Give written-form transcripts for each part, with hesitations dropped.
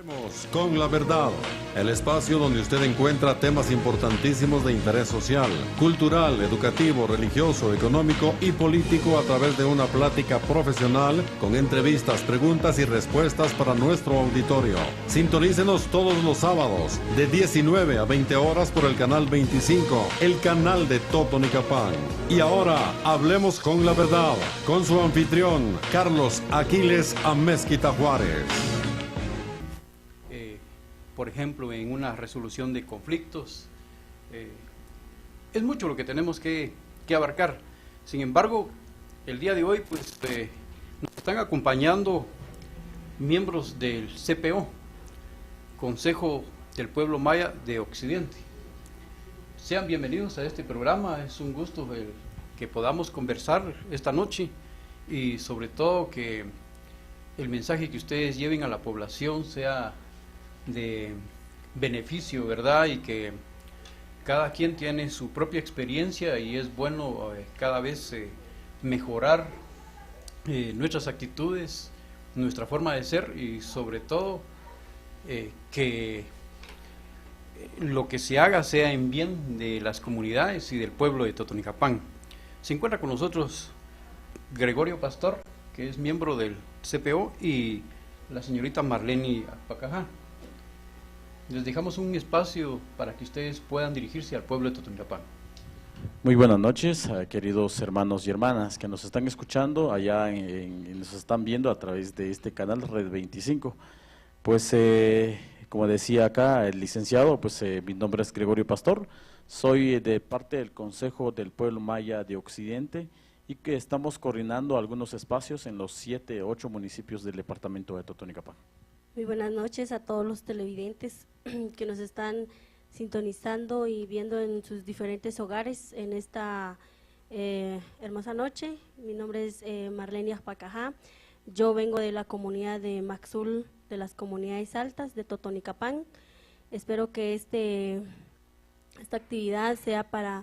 Hablemos con la verdad, el espacio donde usted encuentra temas importantísimos de interés social, cultural, educativo, religioso, económico y político a través de una plática profesional con entrevistas, preguntas y respuestas para nuestro auditorio. Sintonícenos todos los sábados de 19 a 20 horas por el canal 25, el canal de Totonicapán. Y ahora, hablemos con la verdad, con su anfitrión, Carlos Aquiles Amezquita Juárez. Por ejemplo, en una resolución de conflictos. Es mucho lo que tenemos que abarcar. Sin embargo, el día de hoy pues, nos están acompañando miembros del CPO, Consejo del Pueblo Maya de Occidente. Sean bienvenidos a este programa, es un gusto que podamos conversar esta noche y sobre todo que el mensaje que ustedes lleven a la población sea de beneficio, ¿verdad? Y que cada quien tiene su propia experiencia y es bueno cada vez mejorar nuestras actitudes, nuestra forma de ser y sobre todo que lo que se haga sea en bien de las comunidades y del pueblo de Totonicapán. Se encuentra con nosotros Gregorio Pastor, que es miembro del CPO, y la señorita Marlene Apacajá. Les dejamos un espacio para que ustedes puedan dirigirse al pueblo de Totonicapán. Muy buenas noches, queridos hermanos y hermanas que nos están escuchando allá nos están viendo a través de este canal Red 25. Pues como decía acá el licenciado, pues mi nombre es Gregorio Pastor, soy de parte del Consejo del Pueblo Maya de Occidente y que estamos coordinando algunos espacios en los 7, 8 municipios del departamento de Totonicapán. Muy buenas noches a todos los televidentes que nos están sintonizando y viendo en sus diferentes hogares en esta hermosa noche. Mi nombre es Marlene Apacajá, yo vengo de la comunidad de Maxul, de las comunidades altas de Totonicapán. Espero que esta actividad sea para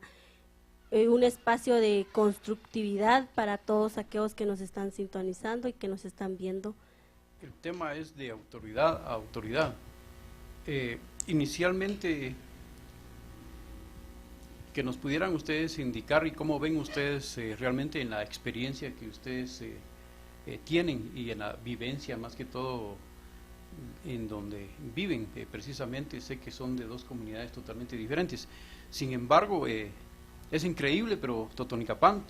un espacio de constructividad para todos aquellos que nos están sintonizando y que nos están viendo. El tema es de autoridad a autoridad. Inicialmente, que nos pudieran ustedes indicar y cómo ven ustedes realmente en la experiencia que ustedes tienen y en la vivencia más que todo en donde viven. Precisamente sé que son de dos comunidades totalmente diferentes. Sin embargo, es increíble, pero Totonicapán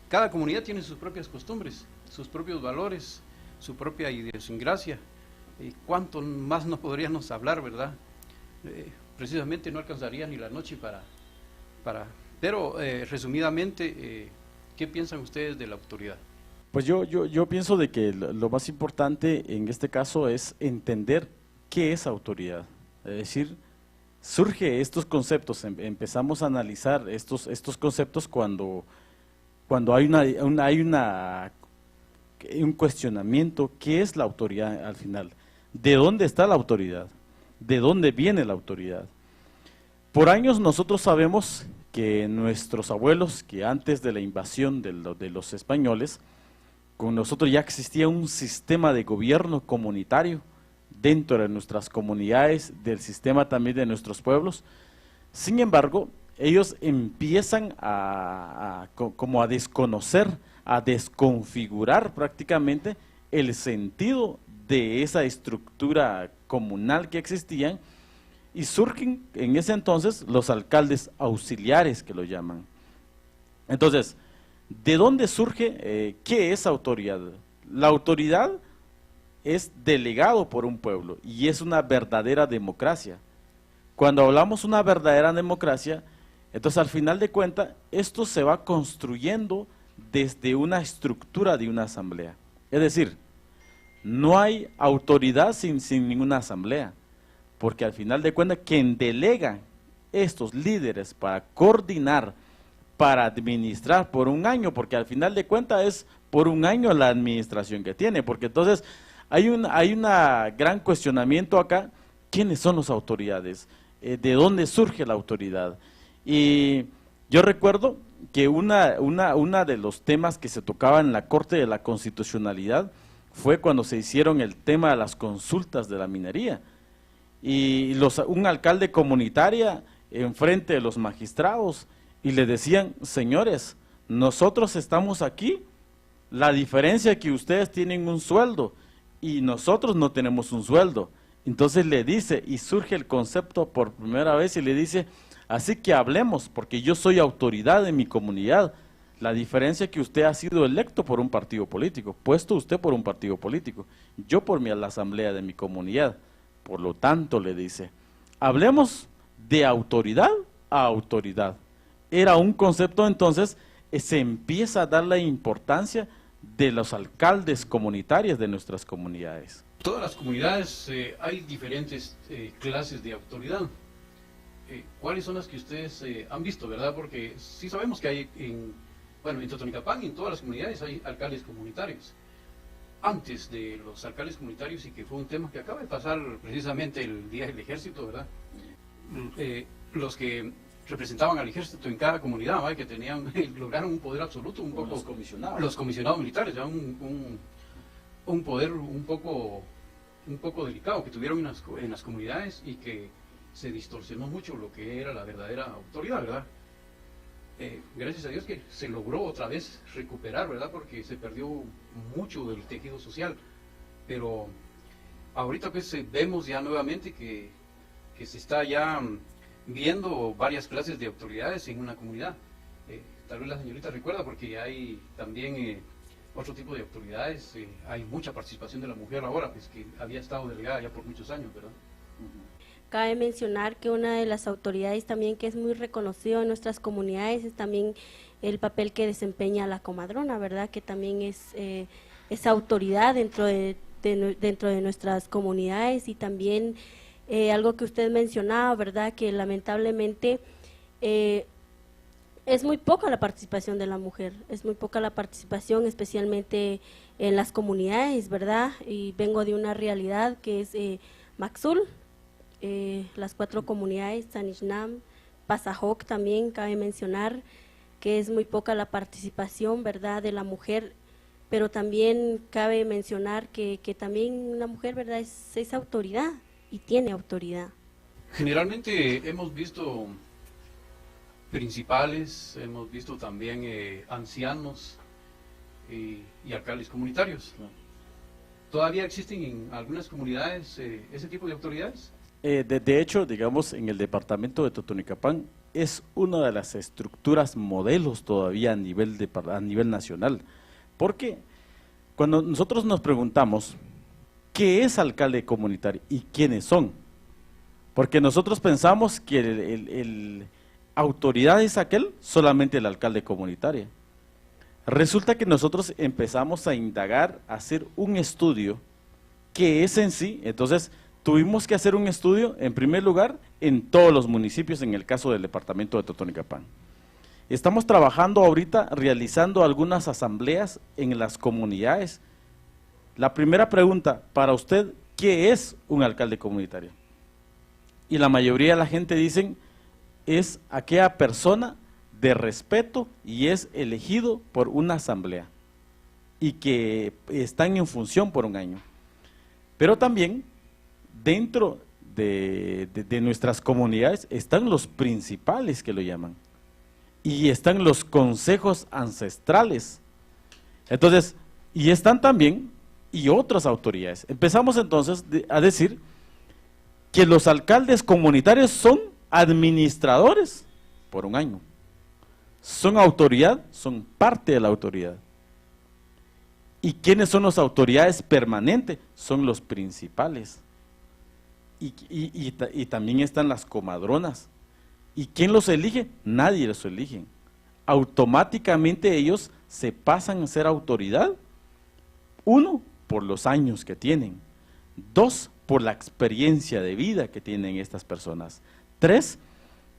cada comunidad tiene sus propias costumbres, sus propios valores, su propia idiosincrasia. ¿Cuánto más no podríamos hablar, verdad? Precisamente no alcanzaría ni la noche pero resumidamente, ¿qué piensan ustedes de la autoridad? Pues yo pienso de que lo más importante en este caso es entender qué es autoridad. Es decir, surge estos conceptos, empezamos a analizar estos conceptos cuando hay un cuestionamiento. ¿Qué es la autoridad al final? ¿De dónde está la autoridad? ¿De dónde viene la autoridad? Por años nosotros sabemos que nuestros abuelos, que antes de la invasión de los españoles, con nosotros ya existía un sistema de gobierno comunitario dentro de nuestras comunidades, del sistema también de nuestros pueblos. Sin embargo, ellos empiezan como a desconocer, a desconfigurar prácticamente el sentido de esa estructura comunal que existían y surgen en ese entonces los alcaldes auxiliares que lo llaman. Entonces, ¿de dónde surge? ¿Qué es autoridad? La autoridad es delegado por un pueblo y es una verdadera democracia. Cuando hablamos una verdadera democracia, entonces al final de cuentas esto se va construyendo desde una estructura de una asamblea. Es decir, no hay autoridad sin ninguna asamblea, porque al final de cuentas quien delega estos líderes para coordinar, para administrar por un año, porque al final de cuentas es por un año la administración que tiene, porque entonces hay un gran cuestionamiento acá. ¿Quiénes son las autoridades? ¿De dónde surge la autoridad? Y yo recuerdo que una de los temas que se tocaba en la Corte de la Constitucionalidad fue cuando se hicieron el tema de las consultas de la minería. Y un alcalde comunitaria enfrente de los magistrados y le decían, señores, nosotros estamos aquí, la diferencia es que ustedes tienen un sueldo y nosotros no tenemos un sueldo. Entonces le dice, y surge el concepto por primera vez y le dice, así que hablemos, porque yo soy autoridad en mi comunidad. La diferencia es que usted ha sido electo por un partido político, puesto usted por un partido político, yo por la asamblea de mi comunidad. Por lo tanto, le dice, hablemos de autoridad a autoridad. Era un concepto, entonces, se empieza a dar la importancia de los alcaldes comunitarios de nuestras comunidades. Todas las comunidades hay diferentes clases de autoridad. ¿Cuáles son las que ustedes han visto, verdad? Porque sí sabemos que hay en Totonicapán y en todas las comunidades hay alcaldes comunitarios. Antes de los alcaldes comunitarios, y que fue un tema que acaba de pasar precisamente el Día del Ejército, ¿verdad? Los que representaban al ejército en cada comunidad, ¿verdad? Que lograron un poder absoluto, un poco, los comisionados militares, ya un poder un poco delicado que tuvieron en las comunidades, y que se distorsionó mucho lo que era la verdadera autoridad, ¿verdad? Gracias a Dios que se logró otra vez recuperar, ¿verdad? Porque se perdió mucho del tejido social, pero ahorita pues vemos ya nuevamente que se está ya viendo varias clases de autoridades en una comunidad. Tal vez la señorita recuerda, porque hay también otro tipo de autoridades. Hay mucha participación de la mujer ahora, pues que había estado delegada ya por muchos años, ¿verdad? Cabe mencionar que una de las autoridades también que es muy reconocido en nuestras comunidades es también el papel que desempeña la comadrona, ¿verdad? Que también es esa autoridad dentro de nuestras comunidades. Y también algo que usted mencionaba, ¿verdad? Que lamentablemente es muy poca la participación de la mujer, es muy poca la participación, especialmente en las comunidades, ¿verdad? Y vengo de una realidad que es Maxul, las 4 comunidades, Sanixnam, Pasajoc también, cabe mencionar que es muy poca la participación, ¿verdad?, de la mujer, pero también cabe mencionar que también la mujer, ¿verdad?, es autoridad y tiene autoridad. Generalmente hemos visto principales, hemos visto también ancianos y alcaldes comunitarios. ¿Todavía existen en algunas comunidades ese tipo de autoridades? De hecho, digamos, en el departamento de Totonicapán es una de las estructuras modelos todavía a nivel nacional, porque cuando nosotros nos preguntamos ¿qué es alcalde comunitario y quiénes son? Porque nosotros pensamos que el autoridad es solamente el alcalde comunitario. Resulta que nosotros empezamos a indagar, a hacer un estudio que es en sí. Entonces tuvimos que hacer un estudio, en primer lugar, en todos los municipios, en el caso del departamento de Totonicapán. Estamos trabajando ahorita, realizando algunas asambleas en las comunidades. La primera pregunta, para usted, ¿qué es un alcalde comunitario? Y la mayoría de la gente dicen, es aquella persona de respeto y es elegido por una asamblea y que están en función por un año. Pero también dentro de nuestras comunidades están los principales, que lo llaman, y están los consejos ancestrales. Entonces, y están también y otras autoridades. Empezamos entonces a decir que los alcaldes comunitarios son administradores por un año. Son autoridad, son parte de la autoridad. ¿Y quiénes son las autoridades permanentes? Son los principales. Y también están las comadronas. ¿Y quién los elige? Nadie los elige. Automáticamente ellos se pasan a ser autoridad. 1, por los años que tienen. 2, por la experiencia de vida que tienen estas personas. 3,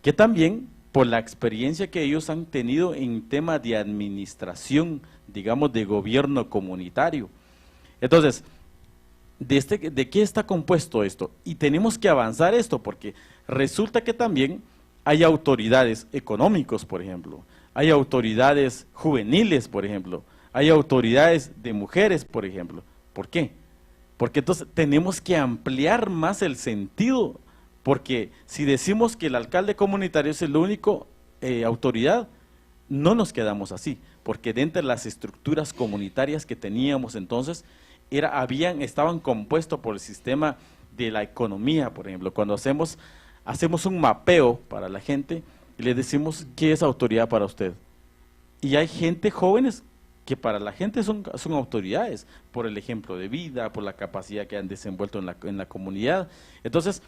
que también por la experiencia que ellos han tenido en tema de administración, digamos, de gobierno comunitario. Entonces, ¿de qué está compuesto esto? Y tenemos que avanzar esto, porque resulta que también hay autoridades económicos, por ejemplo, hay autoridades juveniles, por ejemplo, hay autoridades de mujeres, por ejemplo. ¿Por qué? Porque entonces tenemos que ampliar más el sentido, porque si decimos que el alcalde comunitario es el único autoridad, no nos quedamos así, porque dentro de las estructuras comunitarias que teníamos entonces, estaban compuestos por el sistema de la economía, por ejemplo. Cuando hacemos un mapeo para la gente y le decimos ¿qué es autoridad para usted? Y hay gente, jóvenes, que para la gente son autoridades, por el ejemplo de vida, por la capacidad que han desenvuelto en la comunidad. Entonces,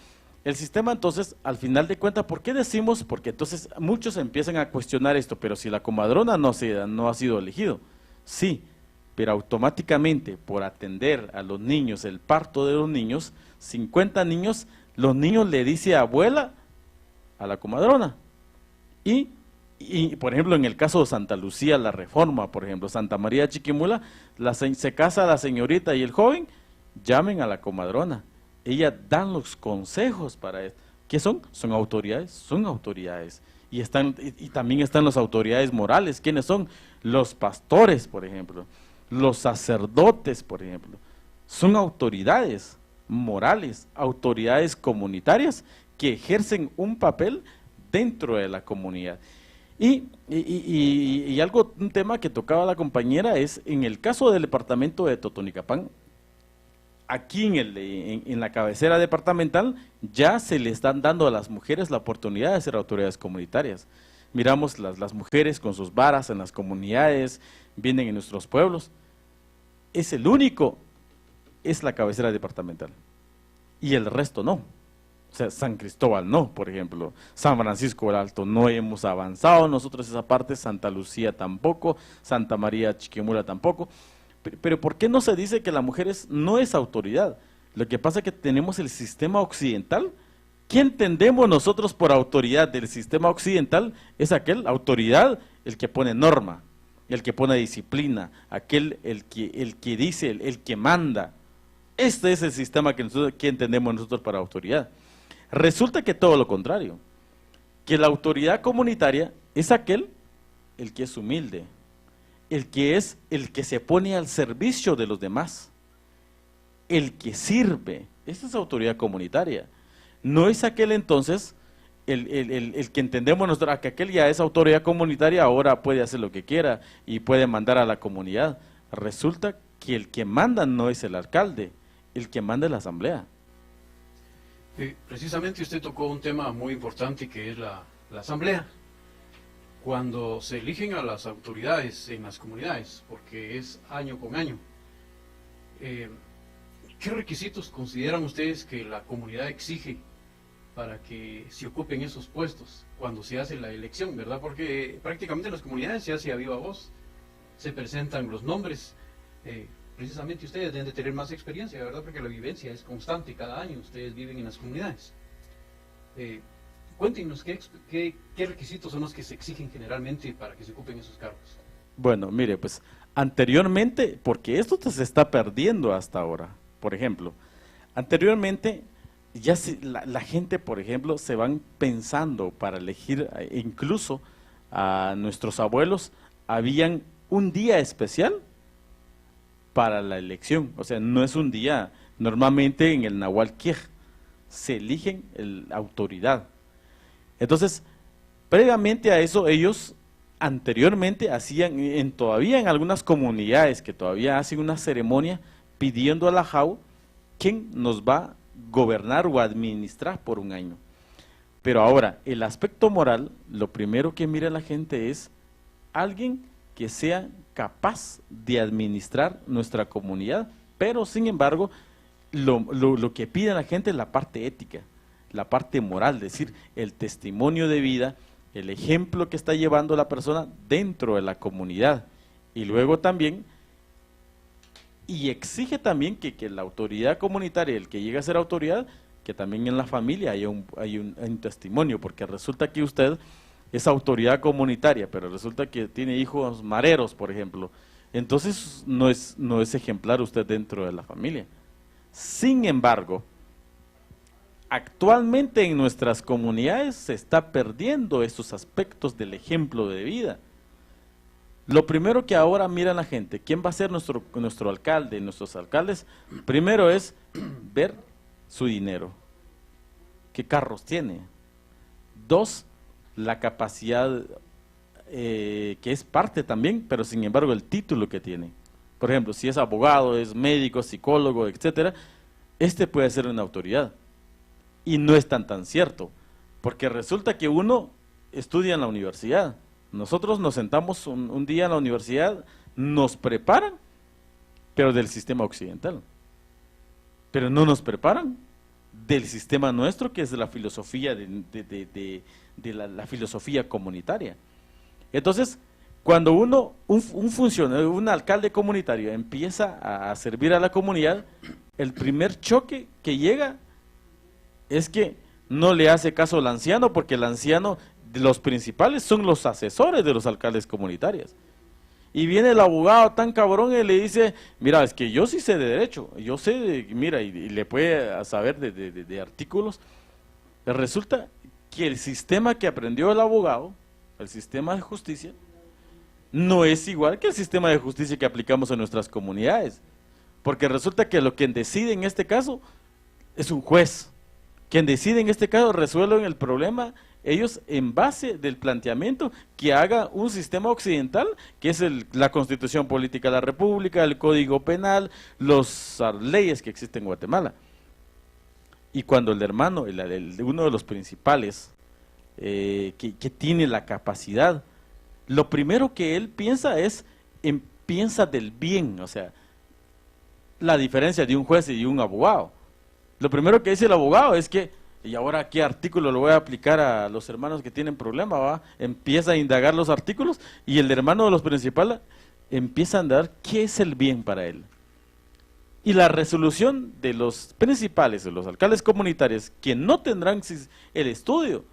el sistema entonces, al final de cuentas, ¿por qué decimos? Porque entonces muchos empiezan a cuestionar esto, pero si la comadrona no ha sido elegido, sí, pero automáticamente por atender a los niños, el parto de los niños, 50 niños, los niños le dice abuela a la comadrona. Y por ejemplo, en el caso de Santa Lucía, la Reforma, por ejemplo, Santa María de Chiquimula, se casa la señorita y el joven, llamen a la comadrona. Ella dan los consejos para esto. ¿Qué son? Son autoridades, son autoridades. Y también están las autoridades morales. ¿Quiénes son? Los pastores, por ejemplo, los sacerdotes, por ejemplo. Son autoridades morales, autoridades comunitarias que ejercen un papel dentro de la comunidad. Y un tema que tocaba la compañera es, en el caso del departamento de Totonicapán, aquí en la cabecera departamental ya se le están dando a las mujeres la oportunidad de ser autoridades comunitarias. Miramos las mujeres con sus varas en las comunidades, vienen en nuestros pueblos. Es la cabecera departamental. Y el resto no. O sea, San Cristóbal no, por ejemplo. San Francisco del Alto no hemos avanzado nosotros esa parte, Santa Lucía tampoco, Santa María Chiquimula tampoco. Pero ¿por qué no se dice que la mujer no es autoridad? Lo que pasa es que tenemos el sistema occidental. ¿Qué entendemos nosotros por autoridad del sistema occidental? Es autoridad, el que pone norma, el que pone disciplina, el que dice, el que manda. Este es el sistema que entendemos nosotros para autoridad. Resulta que todo lo contrario, que la autoridad comunitaria es el que es humilde, el que se pone al servicio de los demás, el que sirve. Esa es autoridad comunitaria. No es entonces el que entendemos nosotros, que aquel ya es autoridad comunitaria, ahora puede hacer lo que quiera y puede mandar a la comunidad. Resulta que el que manda no es el alcalde, el que manda es la asamblea. Precisamente usted tocó un tema muy importante que es la asamblea. Cuando se eligen a las autoridades en las comunidades, porque es año con año, ¿qué requisitos consideran ustedes que la comunidad exige para que se ocupen esos puestos cuando se hace la elección, verdad? Porque prácticamente en las comunidades se hace a viva voz, se presentan los nombres. Precisamente ustedes deben de tener más experiencia, ¿verdad? Porque la vivencia es constante, cada año ustedes viven en las comunidades. Cuéntenos qué requisitos son los que se exigen generalmente para que se ocupen esos cargos. Bueno, mire, pues anteriormente, porque esto se está perdiendo hasta ahora, por ejemplo, anteriormente ya la gente, por ejemplo, se van pensando para elegir, incluso a nuestros abuelos, habían un día especial para la elección. O sea, no es un día, normalmente en el Nahual Quej se eligen la autoridad. Entonces, previamente a eso, ellos anteriormente hacían, todavía en algunas comunidades que todavía hacen una ceremonia pidiendo a la JAU quién nos va a gobernar o administrar por un año. Pero ahora, el aspecto moral, lo primero que mira la gente es alguien que sea capaz de administrar nuestra comunidad, pero sin embargo, lo que pide la gente es la parte ética, la parte moral, es decir, el testimonio de vida, el ejemplo que está llevando la persona dentro de la comunidad. Y luego también, y exige también que la autoridad comunitaria, el que llega a ser autoridad, que también en la familia hay un testimonio, porque resulta que usted es autoridad comunitaria, pero resulta que tiene hijos mareros, por ejemplo. Entonces no es ejemplar usted dentro de la familia. Sin embargo, actualmente en nuestras comunidades se está perdiendo estos aspectos del ejemplo de vida. Lo primero que ahora mira la gente, ¿quién va a ser nuestro alcalde, nuestros alcaldes? Primero es ver su dinero, qué carros tiene. 2, la capacidad, que es parte también, pero sin embargo el título que tiene. Por ejemplo, si es abogado, es médico, psicólogo, etcétera, este puede ser una autoridad. Y no es tan cierto, porque resulta que uno estudia en la universidad. Nosotros nos sentamos un día en la universidad, nos preparan, pero del sistema occidental. Pero no nos preparan del sistema nuestro, que es de la filosofía, de la filosofía comunitaria. Entonces, cuando un funcionario, un alcalde comunitario empieza a servir a la comunidad, el primer choque que llega es que no le hace caso al anciano, porque el anciano, los principales son los asesores de los alcaldes comunitarios. Y viene el abogado tan cabrón y le dice, mira, es que yo sí sé de derecho, yo sé, mira, y le puede saber de artículos. Resulta que el sistema que aprendió el abogado, el sistema de justicia, no es igual que el sistema de justicia que aplicamos en nuestras comunidades. Porque resulta que lo que decide en este caso es un juez. Quien decide en este caso resuelven el problema ellos en base del planteamiento que haga un sistema occidental, que es la Constitución Política de la República, el Código Penal, las leyes que existen en Guatemala. Y cuando el hermano, uno de los principales, que tiene la capacidad, lo primero que él piensa piensa del bien, o sea, la diferencia de un juez y de un abogado. Lo primero que dice el abogado es que, y ahora qué artículo lo voy a aplicar a los hermanos que tienen problema, ¿va? Empieza a indagar los artículos y el hermano de los principales empieza a indagar qué es el bien para él. Y la resolución de los principales, de los alcaldes comunitarios, que no tendrán el estudio,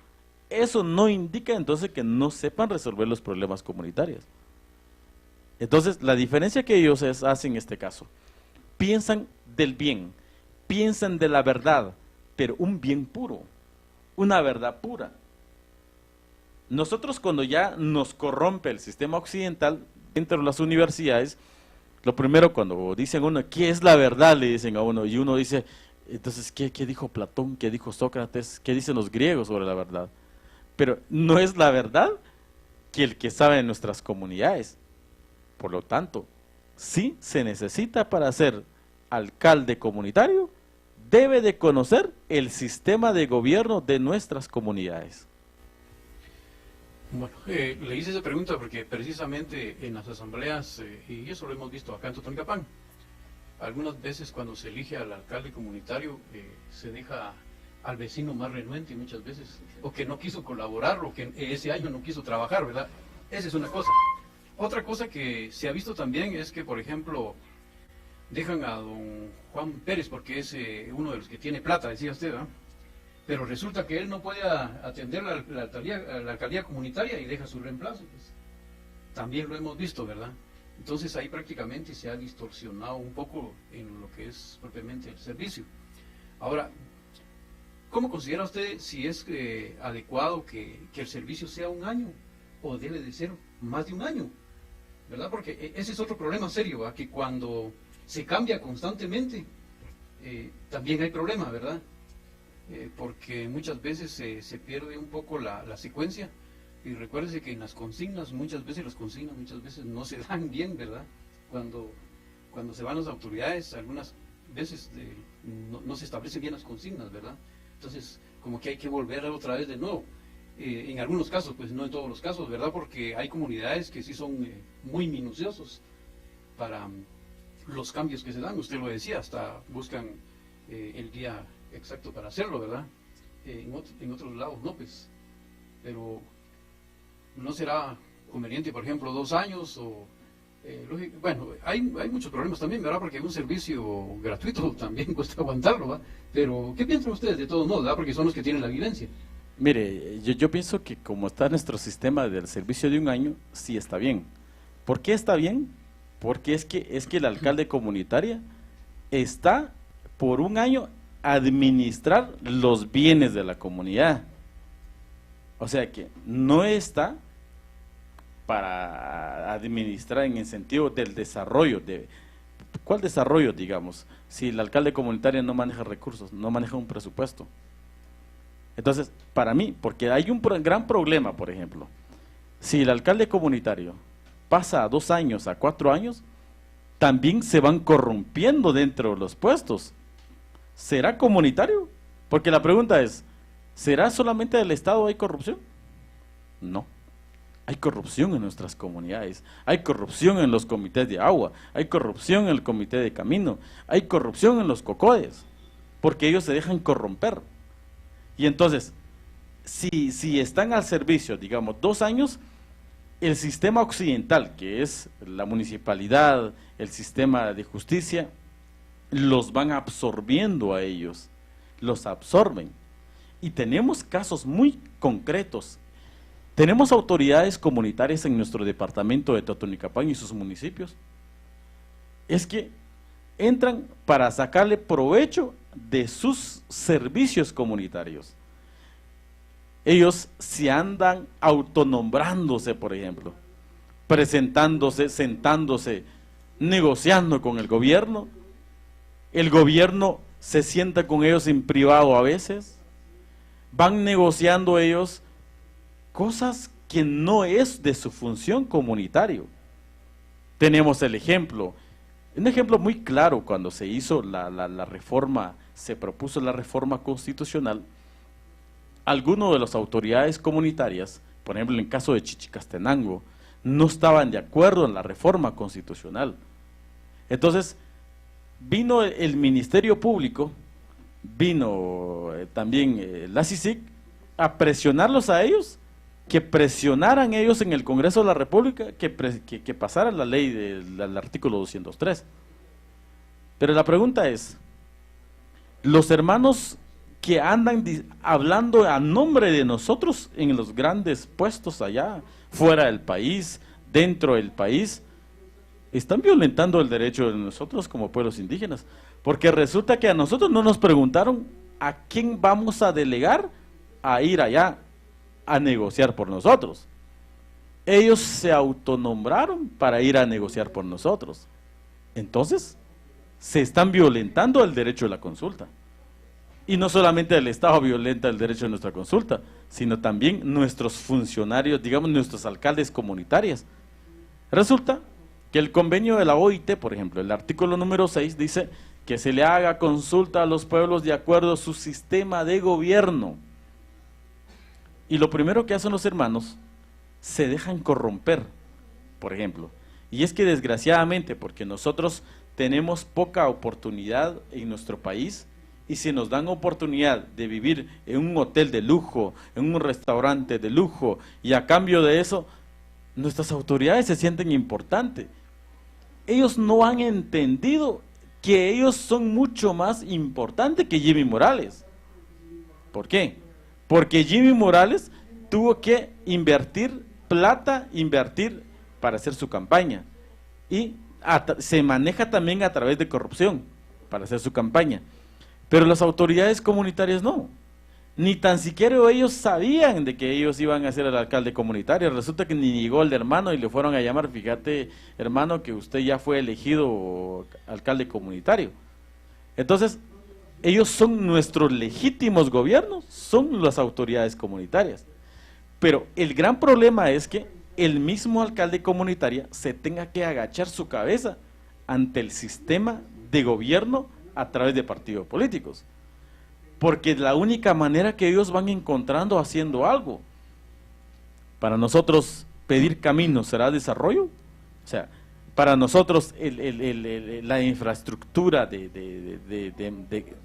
eso no indica entonces que no sepan resolver los problemas comunitarios. Entonces, la diferencia que ellos hacen en este caso, piensan del bien, piensan de la verdad, pero un bien puro, una verdad pura. Nosotros, cuando ya nos corrompe el sistema occidental dentro de las universidades, lo primero cuando dicen a uno, ¿qué es la verdad?, le dicen a uno, y uno dice, entonces, ¿qué dijo Platón? ¿Qué dijo Sócrates? ¿Qué dicen los griegos sobre la verdad? Pero no es la verdad que el que sabe en nuestras comunidades. Por lo tanto, sí se necesita, para ser alcalde comunitario, debe de conocer el sistema de gobierno de nuestras comunidades. Bueno, le hice esa pregunta porque precisamente en las asambleas, y eso lo hemos visto acá en Totonicapán, algunas veces cuando se elige al alcalde comunitario, se deja al vecino más renuente muchas veces, o que no quiso colaborar, o que ese año no quiso trabajar, ¿verdad? Esa es una cosa. Otra cosa que se ha visto también es que, por ejemplo, dejan a don Juan Pérez porque es uno de los que tiene plata, decía usted, ¿verdad? Pero resulta que él no puede atender la alcaldía comunitaria y deja su reemplazo, pues. También lo hemos visto, ¿verdad? Entonces ahí prácticamente se ha distorsionado un poco en lo que es propiamente el servicio. Ahora, ¿cómo considera usted si es adecuado que el servicio sea un año o debe de ser más de un año? ¿Verdad? Porque ese es otro problema serio, ¿verdad? Que cuando se cambia constantemente, también hay problema, ¿verdad? Porque muchas veces se pierde un poco la secuencia, y recuérdese que en las consignas, muchas veces no se dan bien, ¿verdad? Cuando se van las autoridades, algunas veces no se establecen bien las consignas, ¿verdad? Entonces, como que hay que volver otra vez de nuevo. En algunos casos, pues no en todos los casos, ¿verdad? Porque hay comunidades que sí son muy minuciosos para los cambios que se dan. Usted lo decía, hasta buscan el día exacto para hacerlo, ¿verdad? En otros lados no, pues. Pero no será conveniente, por ejemplo, 2 años o... bueno, hay muchos problemas también, ¿verdad? Porque un servicio gratuito también cuesta aguantarlo, ¿verdad? Pero, ¿qué piensan ustedes de todos modos, verdad? Porque son los que tienen la vivencia. Mire, yo pienso que como está nuestro sistema del servicio de un año, sí está bien. ¿Por qué está bien? Porque es que el alcalde comunitario está por un año a administrar los bienes de la comunidad. O sea que no está para administrar en el sentido del desarrollo. ¿Cuál desarrollo, digamos? Si el alcalde comunitario no maneja recursos, no maneja un presupuesto. Entonces, para mí, porque hay un gran problema, por ejemplo, si el alcalde comunitario pasa a 2 años, a 4 años, también se van corrompiendo dentro de los puestos. ¿Será comunitario? Porque la pregunta es, ¿será solamente del Estado hay corrupción? No. Hay corrupción en nuestras comunidades, hay corrupción en los comités de agua, hay corrupción en el comité de camino, hay corrupción en los cocodes, porque ellos se dejan corromper. Y entonces, si están al servicio, digamos, 2 años, el sistema occidental, que es la municipalidad, el sistema de justicia, los van absorbiendo a ellos, los absorben. Y tenemos casos muy concretos. Tenemos autoridades comunitarias en nuestro departamento de Totonicapán y sus municipios. Es que entran para sacarle provecho de sus servicios comunitarios. Ellos se andan autonombrándose, por ejemplo, presentándose, sentándose, negociando con el gobierno se sienta con ellos en privado a veces, van negociando ellos cosas que no es de su función comunitario. Tenemos el ejemplo, un ejemplo muy claro cuando se hizo la reforma, se propuso la reforma constitucional. Algunos de las autoridades comunitarias, por ejemplo en el caso de Chichicastenango, no estaban de acuerdo en la reforma constitucional. Entonces, vino el Ministerio Público, vino también la CICIG a presionarlos a ellos, que presionaran ellos en el Congreso de la República, que pasara la ley del artículo 203. Pero la pregunta es, los hermanos que andan hablando a nombre de nosotros en los grandes puestos allá, fuera del país, dentro del país, están violentando el derecho de nosotros como pueblos indígenas, porque resulta que a nosotros no nos preguntaron a quién vamos a delegar a ir allá a negociar por nosotros. Ellos se autonombraron para ir a negociar por nosotros. Entonces, se están violentando el derecho de la consulta. Y no solamente el Estado violenta el derecho de nuestra consulta, sino también nuestros funcionarios, digamos nuestros alcaldes comunitarios. Resulta que el convenio de la OIT, por ejemplo, el artículo número 6 dice que se le haga consulta a los pueblos de acuerdo a su sistema de gobierno. Y lo primero que hacen los hermanos, se dejan corromper, por ejemplo. Y es que desgraciadamente, porque nosotros tenemos poca oportunidad en nuestro país, y si nos dan oportunidad de vivir en un hotel de lujo, en un restaurante de lujo, y a cambio de eso, nuestras autoridades se sienten importantes. Ellos no han entendido que ellos son mucho más importantes que Jimmy Morales. ¿Por qué? Porque Jimmy Morales tuvo que invertir plata, para hacer su campaña. Y se maneja también a través de corrupción para hacer su campaña. Pero las autoridades comunitarias no. Ni tan siquiera ellos sabían de que ellos iban a ser el alcalde comunitario. Resulta que ni llegó el hermano y le fueron a llamar, fíjate hermano que usted ya fue elegido alcalde comunitario. Entonces, ellos son nuestros legítimos gobiernos, son las autoridades comunitarias. Pero el gran problema es que el mismo alcalde comunitario se tenga que agachar su cabeza ante el sistema de gobierno a través de partidos políticos. Porque es la única manera que ellos van encontrando haciendo algo. Para nosotros pedir caminos será desarrollo. O sea, para nosotros la infraestructura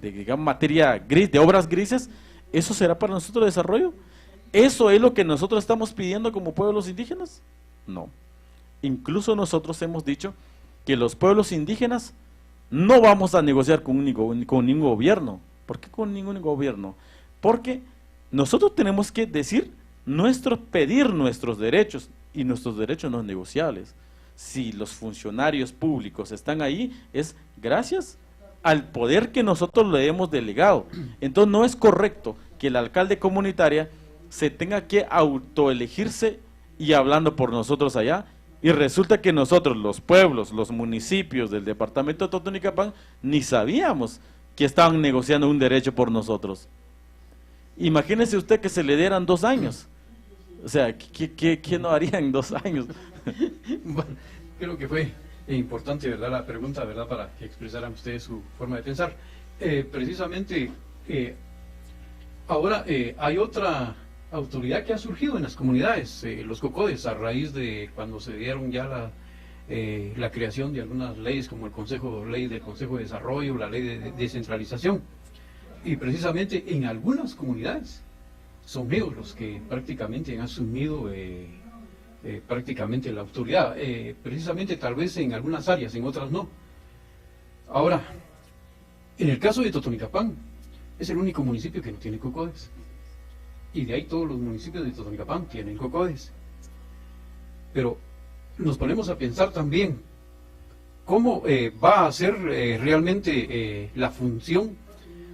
digamos, materia gris, de obras grises, ¿eso será para nosotros desarrollo? ¿Eso es lo que nosotros estamos pidiendo como pueblos indígenas? No. Incluso nosotros hemos dicho que los pueblos indígenas no vamos a negociar con ningún gobierno. ¿Por qué con ningún gobierno? Porque nosotros tenemos que pedir nuestros derechos, y nuestros derechos no son negociables. Si los funcionarios públicos están ahí, es gracias al poder que nosotros le hemos delegado. Entonces no es correcto que el alcalde comunitario se tenga que autoelegirse y hablando por nosotros allá, y resulta que nosotros, los pueblos, los municipios del departamento de Totonicapán, ni sabíamos que estaban negociando un derecho por nosotros. Imagínese usted que se le dieran 2 años. O sea, ¿qué no haría en 2 años? Bueno, creo que fue importante, ¿verdad?, la pregunta, ¿verdad?, para que expresaran ustedes su forma de pensar. Precisamente, ahora hay otra autoridad que ha surgido en las comunidades, los COCODES, a raíz de cuando se dieron ya la creación de algunas leyes como ley del Consejo de Desarrollo, la ley de descentralización. Y precisamente en algunas comunidades son ellos los que prácticamente han asumido prácticamente la autoridad, precisamente tal vez en algunas áreas, en otras no. Ahora, en el caso de Totonicapán, es el único municipio que no tiene COCODES. Y de ahí todos los municipios de Totonicapán tienen COCODES. Pero nos ponemos a pensar también cómo va a ser realmente la función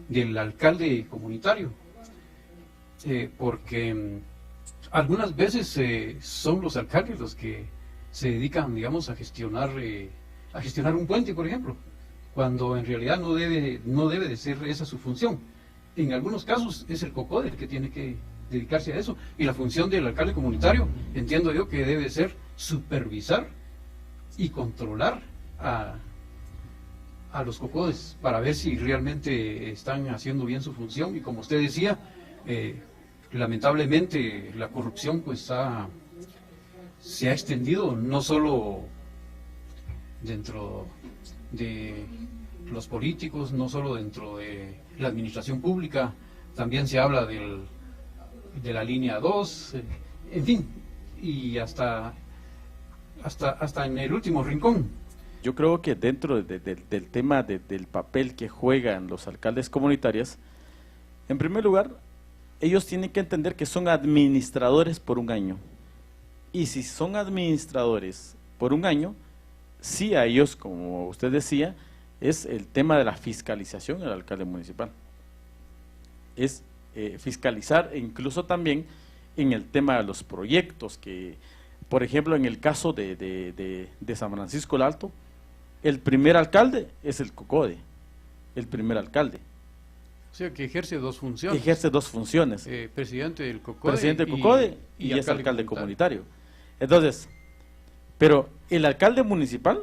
del alcalde comunitario. Porque algunas veces son los alcaldes los que se dedican, digamos, a gestionar un puente, por ejemplo, cuando en realidad no debe de ser esa su función. En algunos casos es el COCODE el que tiene que dedicarse a eso, y la función del alcalde comunitario, entiendo yo que debe ser supervisar y controlar a los COCODES para ver si realmente están haciendo bien su función. Y como usted decía, lamentablemente la corrupción pues se ha extendido no solo dentro de los políticos, no solo dentro de la administración pública, también se habla de la línea 2, en fin, y hasta en el último rincón. Yo creo que dentro del tema del papel que juegan los alcaldes comunitarios, en primer lugar, ellos tienen que entender que son administradores por 1 año. Y si son administradores por 1 año, sí a ellos, como usted decía, es el tema de la fiscalización del alcalde municipal. Es fiscalizar, e incluso también en el tema de los proyectos, que por ejemplo en el caso de San Francisco el Alto, el primer alcalde es el COCODE, el primer alcalde. O sea que ejerce 2 funciones. Ejerce 2 funciones. Presidente del COCODE. Presidente del COCODE y es alcalde comunitario. Entonces, pero el alcalde municipal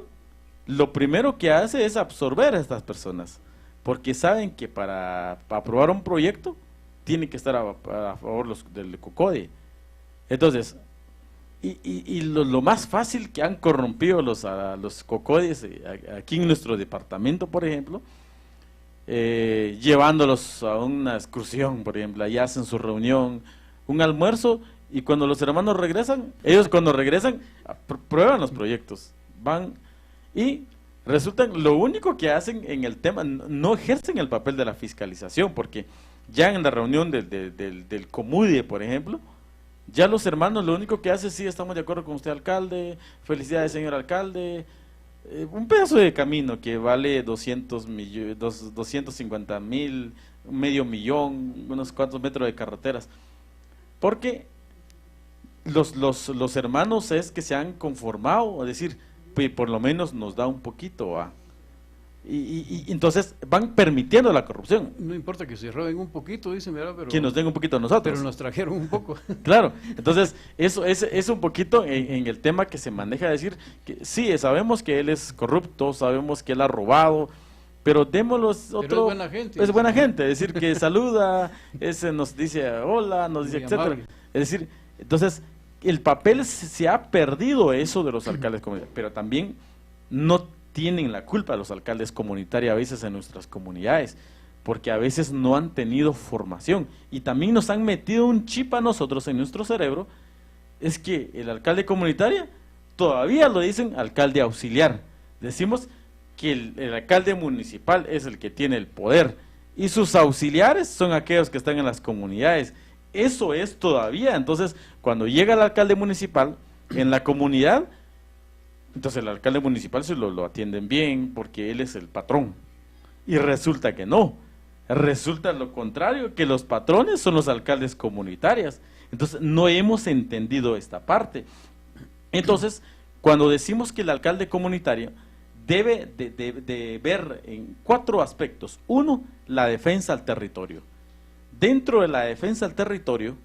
lo primero que hace es absorber a estas personas, porque saben que para aprobar un proyecto tiene que estar a favor del COCODE. Entonces, y lo más fácil que han corrompido a los COCODES aquí en nuestro departamento, por ejemplo, llevándolos a una excursión, por ejemplo, allá hacen su reunión, un almuerzo, y cuando los hermanos regresan, ellos cuando regresan prueban los proyectos, van y resultan, lo único que hacen en el tema, no ejercen el papel de la fiscalización, porque ya en la reunión del COMUDE, por ejemplo, ya los hermanos lo único que hacen, sí, estamos de acuerdo con usted, alcalde, felicidades, señor alcalde, un pedazo de camino que vale 250,000, $500,000, unos cuantos metros de carreteras, porque los hermanos es que se han conformado a decir, pues por lo menos nos da un poquito, y entonces van permitiendo la corrupción. No importa que se roben un poquito, dicen, ¿verdad? Pero que nos den un poquito a nosotros. Pero nos trajeron un poco. Claro, entonces eso es un poquito en el tema que se maneja, decir que sí, sabemos que él es corrupto, sabemos que él ha robado, pero démoslos otro. Pero es buena gente. Es buena gente, es decir, que saluda, ese nos dice hola, nos dice etcétera. Es decir, entonces el papel se ha perdido eso de los alcaldes comunitarios, pero también no tienen la culpa los alcaldes comunitarios a veces en nuestras comunidades, porque a veces no han tenido formación y también nos han metido un chip a nosotros en nuestro cerebro, es que el alcalde comunitario todavía lo dicen alcalde auxiliar, decimos que el alcalde municipal es el que tiene el poder y sus auxiliares son aquellos que están en las comunidades. Eso es todavía, entonces cuando llega el alcalde municipal en la comunidad, entonces el alcalde municipal se lo atienden bien porque él es el patrón, y resulta que no, resulta lo contrario, que los patrones son los alcaldes comunitarios, Entonces, no hemos entendido esta parte. Entonces, cuando decimos que el alcalde comunitario debe de ver en 4 aspectos. 1, la defensa al territorio. Dentro de la defensa al territorio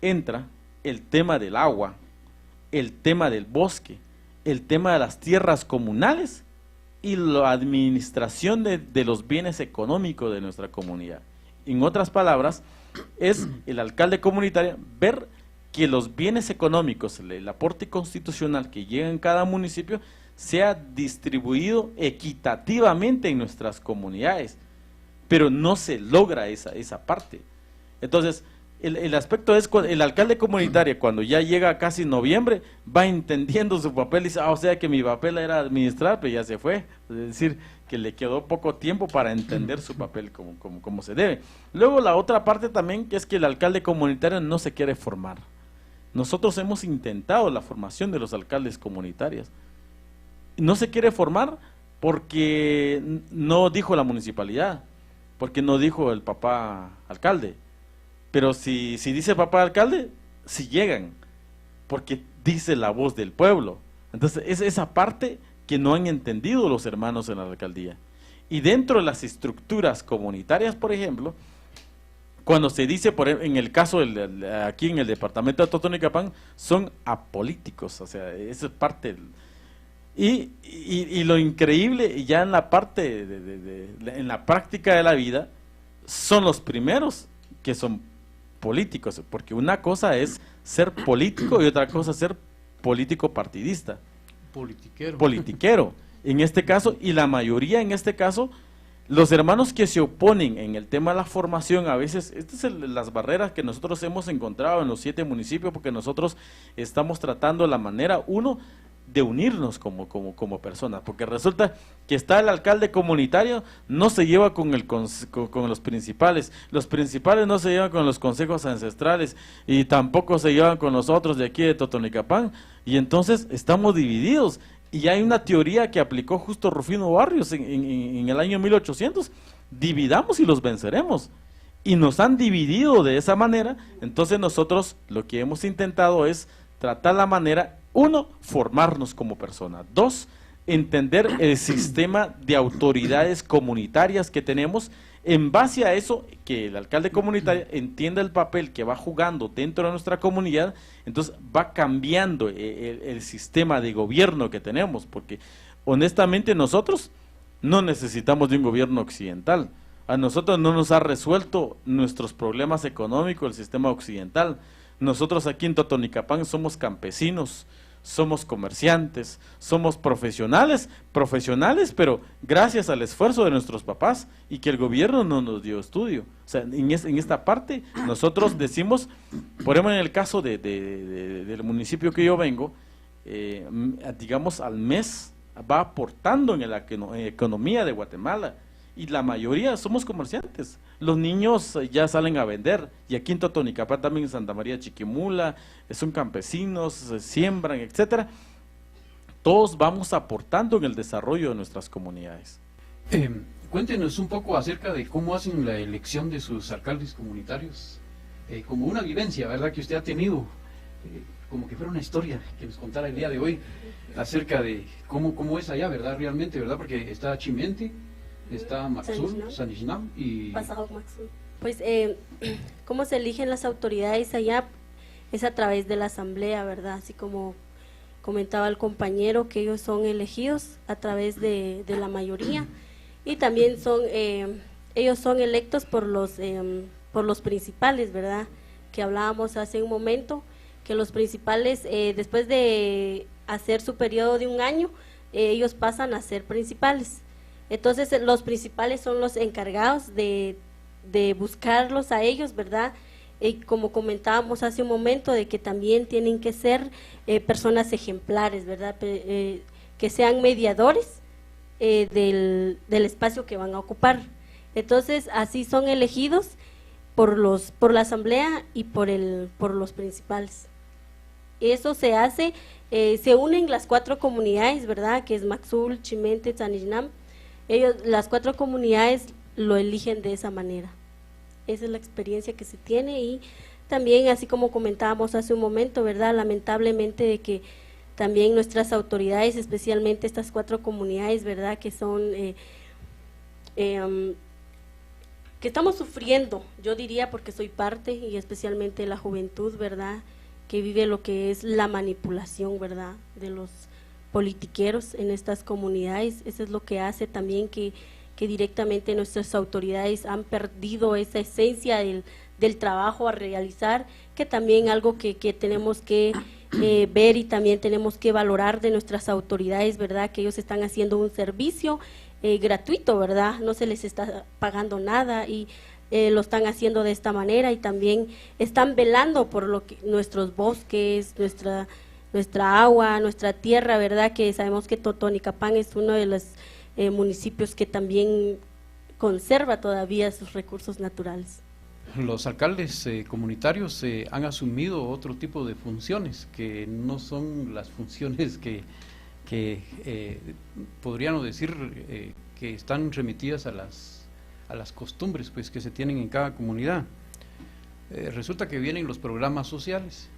entra el tema del agua, el tema del bosque, el tema de las tierras comunales y la administración de los bienes económicos de nuestra comunidad. En otras palabras, es el alcalde comunitario ver que los bienes económicos, el aporte constitucional que llega en cada municipio, sea distribuido equitativamente en nuestras comunidades, pero no se logra esa parte. Entonces, el aspecto es, el alcalde comunitario cuando ya llega casi noviembre, va entendiendo su papel y dice, o sea que mi papel era administrar, pero ya se fue, es decir, que le quedó poco tiempo para entender su papel como se debe. Luego la otra parte también, que es que el alcalde comunitario no se quiere formar. Nosotros hemos intentado la formación de los alcaldes comunitarios. No se quiere formar porque no dijo la municipalidad, porque no dijo el papá alcalde. Pero si dice papá alcalde, sí llegan, porque dice la voz del pueblo. Entonces es esa parte que no han entendido los hermanos en la alcaldía. Y dentro de las estructuras comunitarias, por ejemplo, cuando se dice, en el caso aquí en el departamento de Totonicapán, son apolíticos, o sea, eso es parte y lo increíble, ya en la parte en la práctica de la vida, son los primeros que son políticos, porque una cosa es ser político y otra cosa es ser político partidista. Politiquero, en este caso, y la mayoría en este caso, los hermanos que se oponen en el tema de la formación, a veces, estas son las barreras que nosotros hemos encontrado en los 7 municipios, porque nosotros estamos tratando la manera, uno, de unirnos como personas, porque resulta que está el alcalde comunitario, no se lleva con los principales no se llevan con los consejos ancestrales, y tampoco se llevan con los otros de aquí de Totonicapán, y entonces estamos divididos. Y hay una teoría que aplicó justo Rufino Barrios en el año 1800, dividamos y los venceremos. Y nos han dividido de esa manera. Entonces nosotros lo que hemos intentado es tratar la manera, 1, formarnos como personas, 2, entender el sistema de autoridades comunitarias que tenemos. En base a eso, que el alcalde comunitario entienda el papel que va jugando dentro de nuestra comunidad, entonces va cambiando el sistema de gobierno que tenemos, porque honestamente nosotros no necesitamos de un gobierno occidental. A nosotros no nos ha resuelto nuestros problemas económicos el sistema occidental. Nosotros aquí en Totonicapán somos campesinos, somos comerciantes, somos profesionales, pero gracias al esfuerzo de nuestros papás y que el gobierno no nos dio estudio. O sea, en esta parte nosotros decimos, por ejemplo en el caso del municipio que yo vengo, digamos al mes va aportando en la economía de Guatemala, y la mayoría somos comerciantes. Los niños ya salen a vender, y aquí en Totonicapán, también en Santa María Chiquimula, son campesinos, siembran, etcétera. Todos vamos aportando en el desarrollo de nuestras comunidades. Cuéntenos un poco acerca de cómo hacen la elección de sus alcaldes comunitarios, como una vivencia, ¿verdad?, que usted ha tenido, como que fuera una historia que nos contara el día de hoy, acerca de cómo es allá, ¿verdad?, realmente, ¿verdad?, porque está Chimente, está Maxul, Sanijinam y Pasajok Maxul. Pues, ¿cómo se eligen las autoridades allá? Es a través de la asamblea, ¿verdad? Así como comentaba el compañero, que ellos son elegidos a través de la mayoría, y también ellos son electos por los principales, ¿verdad? Que hablábamos hace un momento, que los principales, después de hacer su periodo de 1 año, ellos pasan a ser principales. Entonces los principales son los encargados de buscarlos a ellos, ¿verdad? Como comentábamos hace un momento, de que también tienen que ser personas ejemplares, ¿verdad? Que sean mediadores del espacio que van a ocupar. Entonces así son elegidos por la asamblea y por los principales. Eso se hace, se unen las 4 comunidades, ¿verdad? Que es Maxul, Chimente, Tzanijinam. Las 4 comunidades lo eligen de esa manera. Esa es la experiencia que se tiene, y También, así como comentábamos hace un momento, ¿verdad? Lamentablemente de que también nuestras autoridades, especialmente estas 4 comunidades, ¿verdad? Que son, que estamos sufriendo, yo diría porque soy parte, y especialmente la juventud, ¿verdad? Que vive lo que es la manipulación, ¿verdad? De los politiqueros en estas comunidades. Eso es lo que hace también que directamente nuestras autoridades han perdido esa esencia del trabajo a realizar, que también algo que tenemos que ver y también tenemos que valorar de nuestras autoridades, ¿verdad? Que ellos están haciendo un servicio gratuito, ¿verdad? No se les está pagando nada y lo están haciendo de esta manera, y también están velando por lo que nuestros bosques, nuestra agua, nuestra tierra, ¿verdad? Que sabemos que Totonicapán es uno de los municipios que también conserva todavía sus recursos naturales. Los alcaldes comunitarios han asumido otro tipo de funciones que no son las funciones que podríamos decir que están remitidas a las costumbres pues que se tienen en cada comunidad. Resulta que vienen los programas sociales.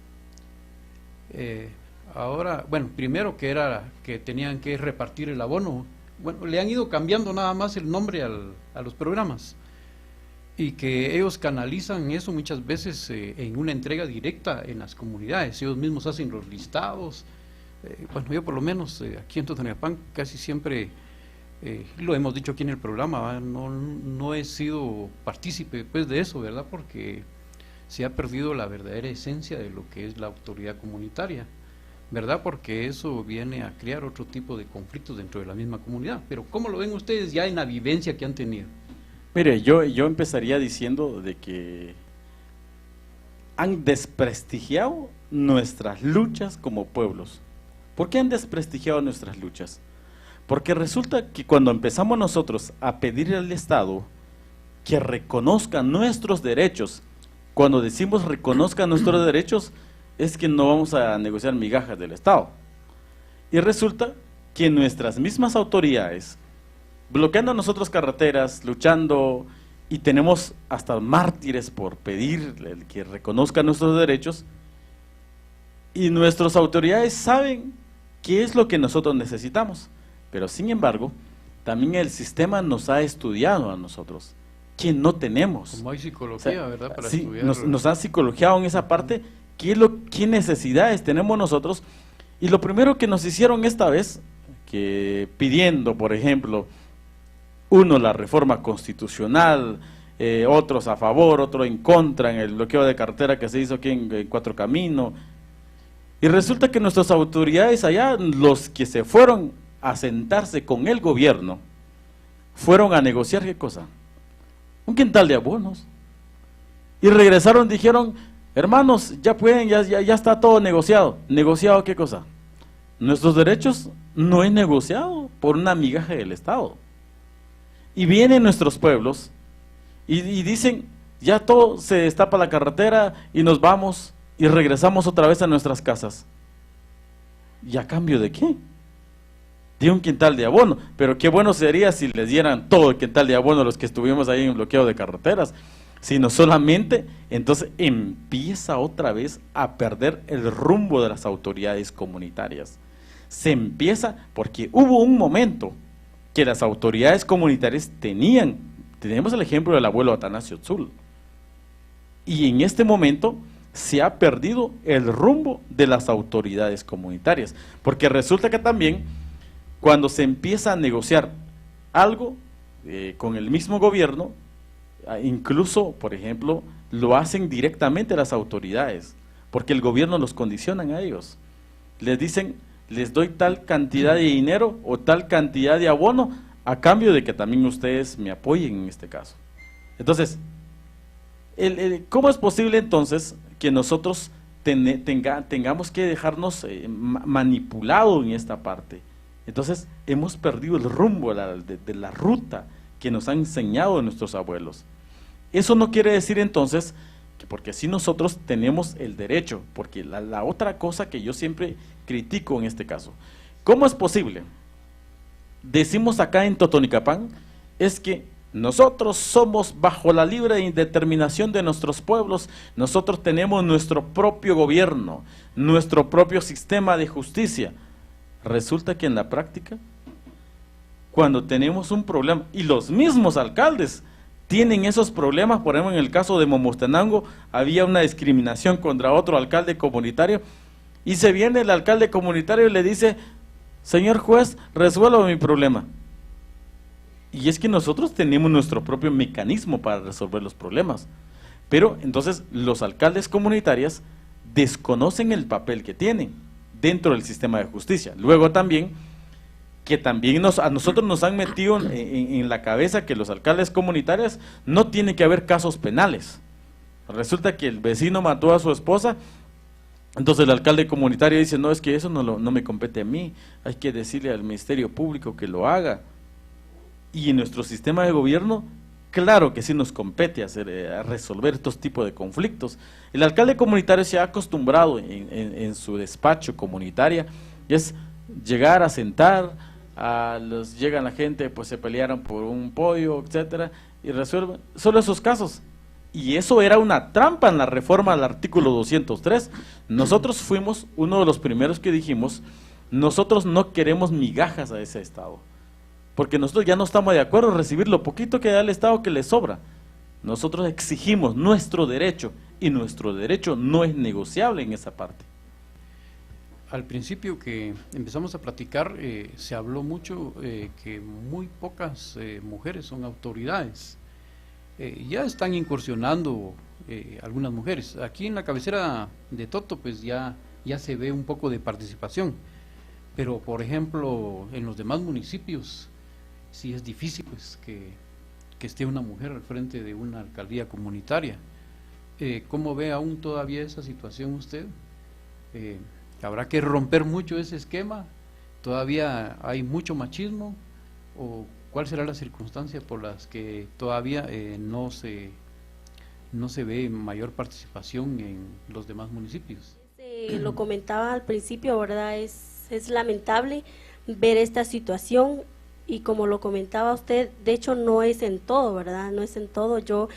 Ahora, bueno, primero que era que tenían que repartir el abono. Bueno, le han ido cambiando nada más el nombre a los programas, y que ellos canalizan eso muchas veces en una entrega directa en las comunidades. Ellos mismos hacen los listados. Bueno, yo por lo menos aquí en Totonicapán casi siempre, lo hemos dicho aquí en el programa, no he sido partícipe pues de eso, ¿verdad? Porque se ha perdido la verdadera esencia de lo que es la autoridad comunitaria, ¿verdad? Porque eso viene a crear otro tipo de conflictos dentro de la misma comunidad. Pero ¿cómo lo ven ustedes ya en la vivencia que han tenido? Mire, yo empezaría diciendo de que han desprestigiado nuestras luchas como pueblos. ¿Por qué han desprestigiado nuestras luchas? Porque resulta que cuando empezamos nosotros a pedirle al Estado que reconozca nuestros derechos, cuando decimos reconozca nuestros derechos, es que no vamos a negociar migajas del Estado. Y resulta que nuestras mismas autoridades, bloqueando a nosotros carreteras, luchando, y tenemos hasta mártires por pedir que reconozcan nuestros derechos, y nuestras autoridades saben qué es lo que nosotros necesitamos, pero sin embargo, también el sistema nos ha estudiado a nosotros, que no tenemos. Como hay psicología, ¿verdad? Para sí, estudiar. nos han psicologiado en esa parte, qué necesidades tenemos nosotros, y lo primero que nos hicieron esta vez, que pidiendo, por ejemplo, uno la reforma constitucional, otros a favor, otros en contra, en el bloqueo de carretera que se hizo aquí en Cuatro Caminos, y resulta que nuestras autoridades allá, los que se fueron a sentarse con el gobierno, fueron a negociar, ¿qué cosa? Un quintal de abonos, y regresaron, dijeron, hermanos, ya pueden, ya está todo negociado. ¿Negociado qué cosa? Nuestros derechos no es negociado por una migaja del Estado. Y vienen nuestros pueblos y dicen, ya todo se destapa la carretera y nos vamos y regresamos otra vez a nuestras casas. ¿Y a cambio de qué? De un quintal de abono. Pero qué bueno sería si les dieran todo el quintal de abono a los que estuvimos ahí en el bloqueo de carreteras. Sino solamente, entonces empieza otra vez a perder el rumbo de las autoridades comunitarias. Se empieza, porque hubo un momento que las autoridades comunitarias tenemos el ejemplo del abuelo Atanasio Tzul, y en este momento se ha perdido el rumbo de las autoridades comunitarias, porque resulta que también cuando se empieza a negociar algo con el mismo gobierno, incluso, por ejemplo, lo hacen directamente las autoridades, porque el gobierno los condiciona a ellos. Les dicen, les doy tal cantidad de dinero o tal cantidad de abono a cambio de que también ustedes me apoyen en este caso. Entonces, ¿cómo es posible entonces que nosotros tengamos que dejarnos manipulado en esta parte? Entonces, hemos perdido el rumbo de la ruta que nos han enseñado nuestros abuelos. Eso no quiere decir entonces que porque si nosotros tenemos el derecho, porque la otra cosa que yo siempre critico en este caso, ¿cómo es posible? Decimos acá en Totonicapán, es que nosotros somos bajo la libre determinación de nuestros pueblos, nosotros tenemos nuestro propio gobierno, nuestro propio sistema de justicia. Resulta que en la práctica, cuando tenemos un problema, y los mismos alcaldes tienen esos problemas, por ejemplo en el caso de Momostenango, había una discriminación contra otro alcalde comunitario, y se viene el alcalde comunitario y le dice, señor juez, resuelva mi problema. Y es que nosotros tenemos nuestro propio mecanismo para resolver los problemas, pero entonces los alcaldes comunitarios desconocen el papel que tienen dentro del sistema de justicia. Luego también, que también a nosotros nos han metido en la cabeza que los alcaldes comunitarios no tiene que haber casos penales. Resulta que el vecino mató a su esposa, entonces el alcalde comunitario dice, no, es que eso no me compete a mí, hay que decirle al Ministerio Público que lo haga. Y en nuestro sistema de gobierno, claro que sí nos compete a resolver estos tipos de conflictos. El alcalde comunitario se ha acostumbrado en su despacho comunitaria, es llegar a sentar, llega la gente, pues se pelearon por un pollo, etcétera, y resuelven solo esos casos. Y eso era una trampa en la reforma al artículo 203. Nosotros fuimos uno de los primeros que dijimos, nosotros no queremos migajas a ese Estado, porque nosotros ya no estamos de acuerdo en recibir lo poquito que da el Estado que le sobra. Nosotros exigimos nuestro derecho, y nuestro derecho no es negociable en esa parte. Al principio que empezamos a platicar, se habló mucho que muy pocas mujeres son autoridades. Ya están incursionando algunas mujeres. Aquí en la cabecera de Toto, pues ya se ve un poco de participación, pero por ejemplo en los demás municipios sí es difícil pues que esté una mujer al frente de una alcaldía comunitaria. ¿Cómo ve aún todavía esa situación usted? ¿Habrá que romper mucho ese esquema? ¿Todavía hay mucho machismo? ¿O cuál será la circunstancia por las que todavía no se ve mayor participación en los demás municipios? Lo comentaba al principio, ¿verdad? Es lamentable ver esta situación, y como lo comentaba usted, de hecho no es en todo, ¿verdad? No es en todo. Yo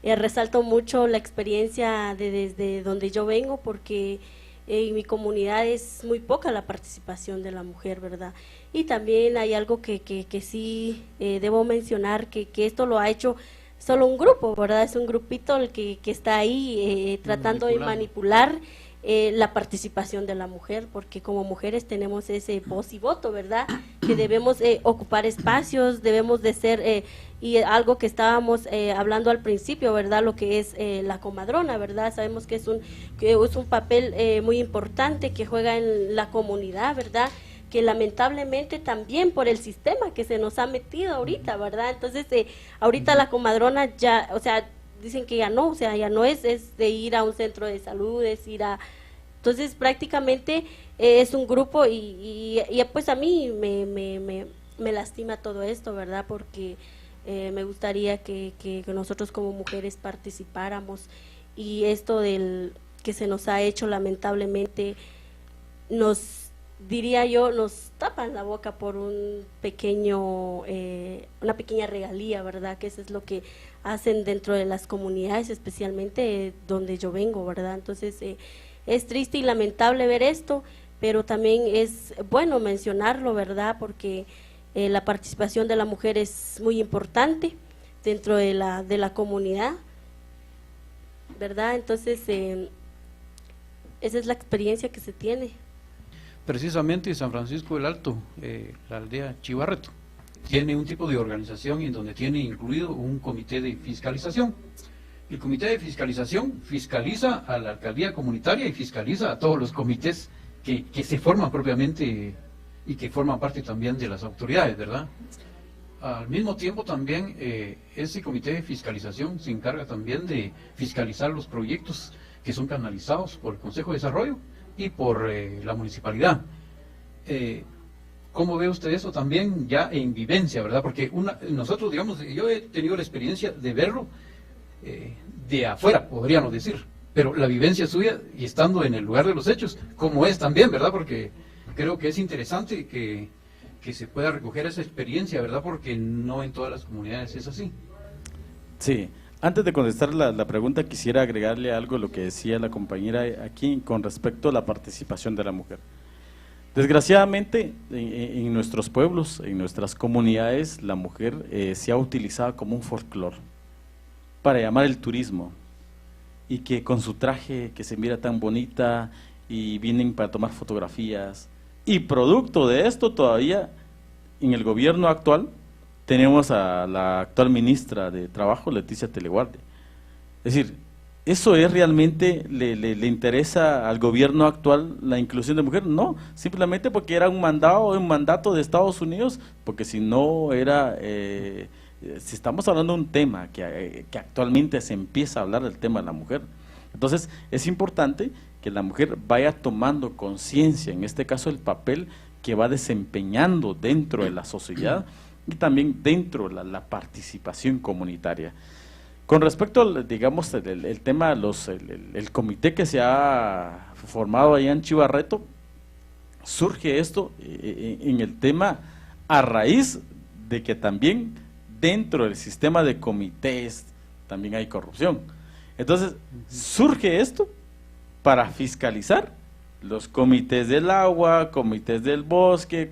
resalto mucho la experiencia desde donde yo vengo, porque en mi comunidad es muy poca la participación de la mujer, ¿verdad? Y también hay algo que sí debo mencionar, que esto lo ha hecho solo un grupo, ¿verdad? Es un grupito el que está ahí tratando de manipular la participación de la mujer, porque como mujeres tenemos ese voz y voto, ¿verdad? Que debemos ocupar espacios, debemos de ser, y algo que estábamos hablando al principio, ¿verdad? Lo que es la comadrona, ¿verdad? Sabemos que es un papel muy importante que juega en la comunidad, ¿verdad? Que lamentablemente también por el sistema que se nos ha metido ahorita, ¿verdad? Entonces, ahorita la comadrona ya, o sea, dicen que ya no, o sea, ya no es de ir a un centro de salud, es ir a... Entonces, prácticamente es un grupo y pues a mí me lastima todo esto, ¿verdad? Porque me gustaría que nosotros como mujeres participáramos, y esto que se nos ha hecho lamentablemente diría yo, nos tapan la boca por una pequeña regalía, ¿verdad? Que eso es lo que hacen dentro de las comunidades, especialmente donde yo vengo, ¿verdad? Entonces, es triste y lamentable ver esto, pero también es bueno mencionarlo, ¿verdad? Porque la participación de la mujer es muy importante dentro de la comunidad, ¿verdad? Entonces, esa es la experiencia que se tiene. Precisamente San Francisco del Alto, la aldea Chivarreto, tiene un tipo de organización en donde tiene incluido un comité de fiscalización. El comité de fiscalización fiscaliza a la alcaldía comunitaria y fiscaliza a todos los comités que se forman propiamente y que forman parte también de las autoridades, ¿verdad? Al mismo tiempo también ese comité de fiscalización se encarga también de fiscalizar los proyectos que son canalizados por el Consejo de Desarrollo y por la municipalidad. ¿Cómo ve usted eso también ya en vivencia, verdad? Porque nosotros, digamos, yo he tenido la experiencia de verlo de afuera, podríamos decir, pero la vivencia suya y estando en el lugar de los hechos, ¿cómo es también, verdad? Porque creo que es interesante que que se pueda recoger esa experiencia, ¿verdad? Porque no en todas las comunidades es así. Sí, antes de contestar la pregunta, quisiera agregarle algo a lo que decía la compañera aquí con respecto a la participación de la mujer. Desgraciadamente, en nuestros pueblos, en nuestras comunidades, la mujer se ha utilizado como un folclore para llamar el turismo, y que con su traje que se mira tan bonita y vienen para tomar fotografías, y producto de esto todavía en el gobierno actual tenemos a la actual ministra de Trabajo, Leticia Teleguardia. Es decir, ¿eso es realmente, le interesa al gobierno actual la inclusión de mujer? No, simplemente porque era un mandato de Estados Unidos, porque si no era, si estamos hablando de un tema que actualmente se empieza a hablar del tema de la mujer, entonces es importante que la mujer vaya tomando conciencia, en este caso el papel que va desempeñando dentro de la sociedad y también dentro de la participación comunitaria. Con respecto, digamos, el tema, el comité que se ha formado allá en Chivarreto, surge esto en el tema a raíz de que también dentro del sistema de comités también hay corrupción. Entonces, surge esto para fiscalizar los comités del agua, comités del bosque,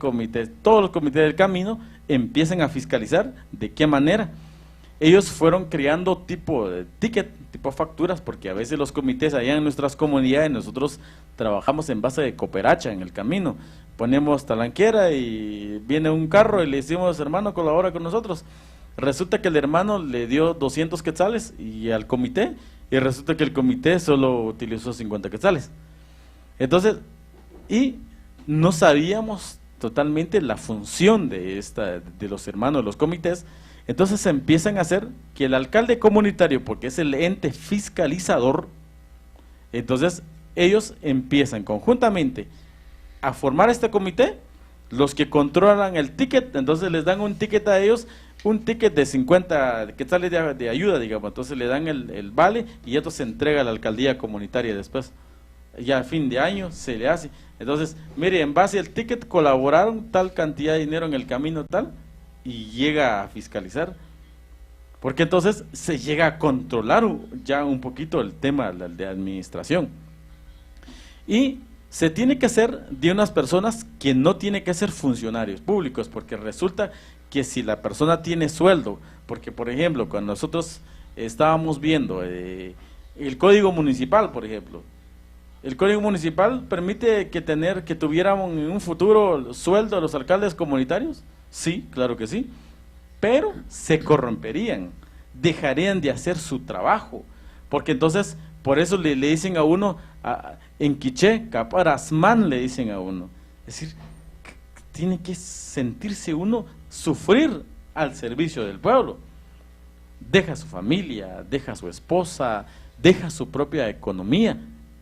todos los comités del camino, empiezan a fiscalizar de qué manera. Ellos fueron creando tipo de ticket, tipo facturas, porque a veces los comités allá en nuestras comunidades, nosotros trabajamos en base de cooperacha en el camino. Ponemos talanquera y viene un carro y le decimos, hermano, colabora con nosotros. Resulta que el hermano le dio 200 quetzales y al comité, y resulta que el comité solo utilizó 50 quetzales. Entonces, y no sabíamos totalmente la función de los hermanos de los comités. Entonces se empiezan a hacer que el alcalde comunitario, porque es el ente fiscalizador, entonces ellos empiezan conjuntamente a formar este comité, los que controlan el ticket, entonces les dan un ticket a ellos, un ticket de 50 quetzales de ayuda, digamos, entonces le dan el vale y esto se entrega a la alcaldía comunitaria después. Ya a fin de año se le hace. Entonces, mire, en base al ticket colaboraron tal cantidad de dinero en el camino tal, y llega a fiscalizar, porque entonces se llega a controlar ya un poquito el tema de administración, y se tiene que hacer de unas personas que no tienen que ser funcionarios públicos, porque resulta que si la persona tiene sueldo, porque por ejemplo cuando nosotros estábamos viendo el código municipal, por ejemplo, el código municipal permite que tuviéramos en un futuro sueldo a los alcaldes comunitarios. Sí, claro que sí, pero se corromperían, dejarían de hacer su trabajo, porque entonces, por eso le dicen a uno, en quiché, caparasman le dicen a uno, es decir, tiene que sentirse uno sufrir al servicio del pueblo, deja su familia, deja su esposa, deja su propia economía,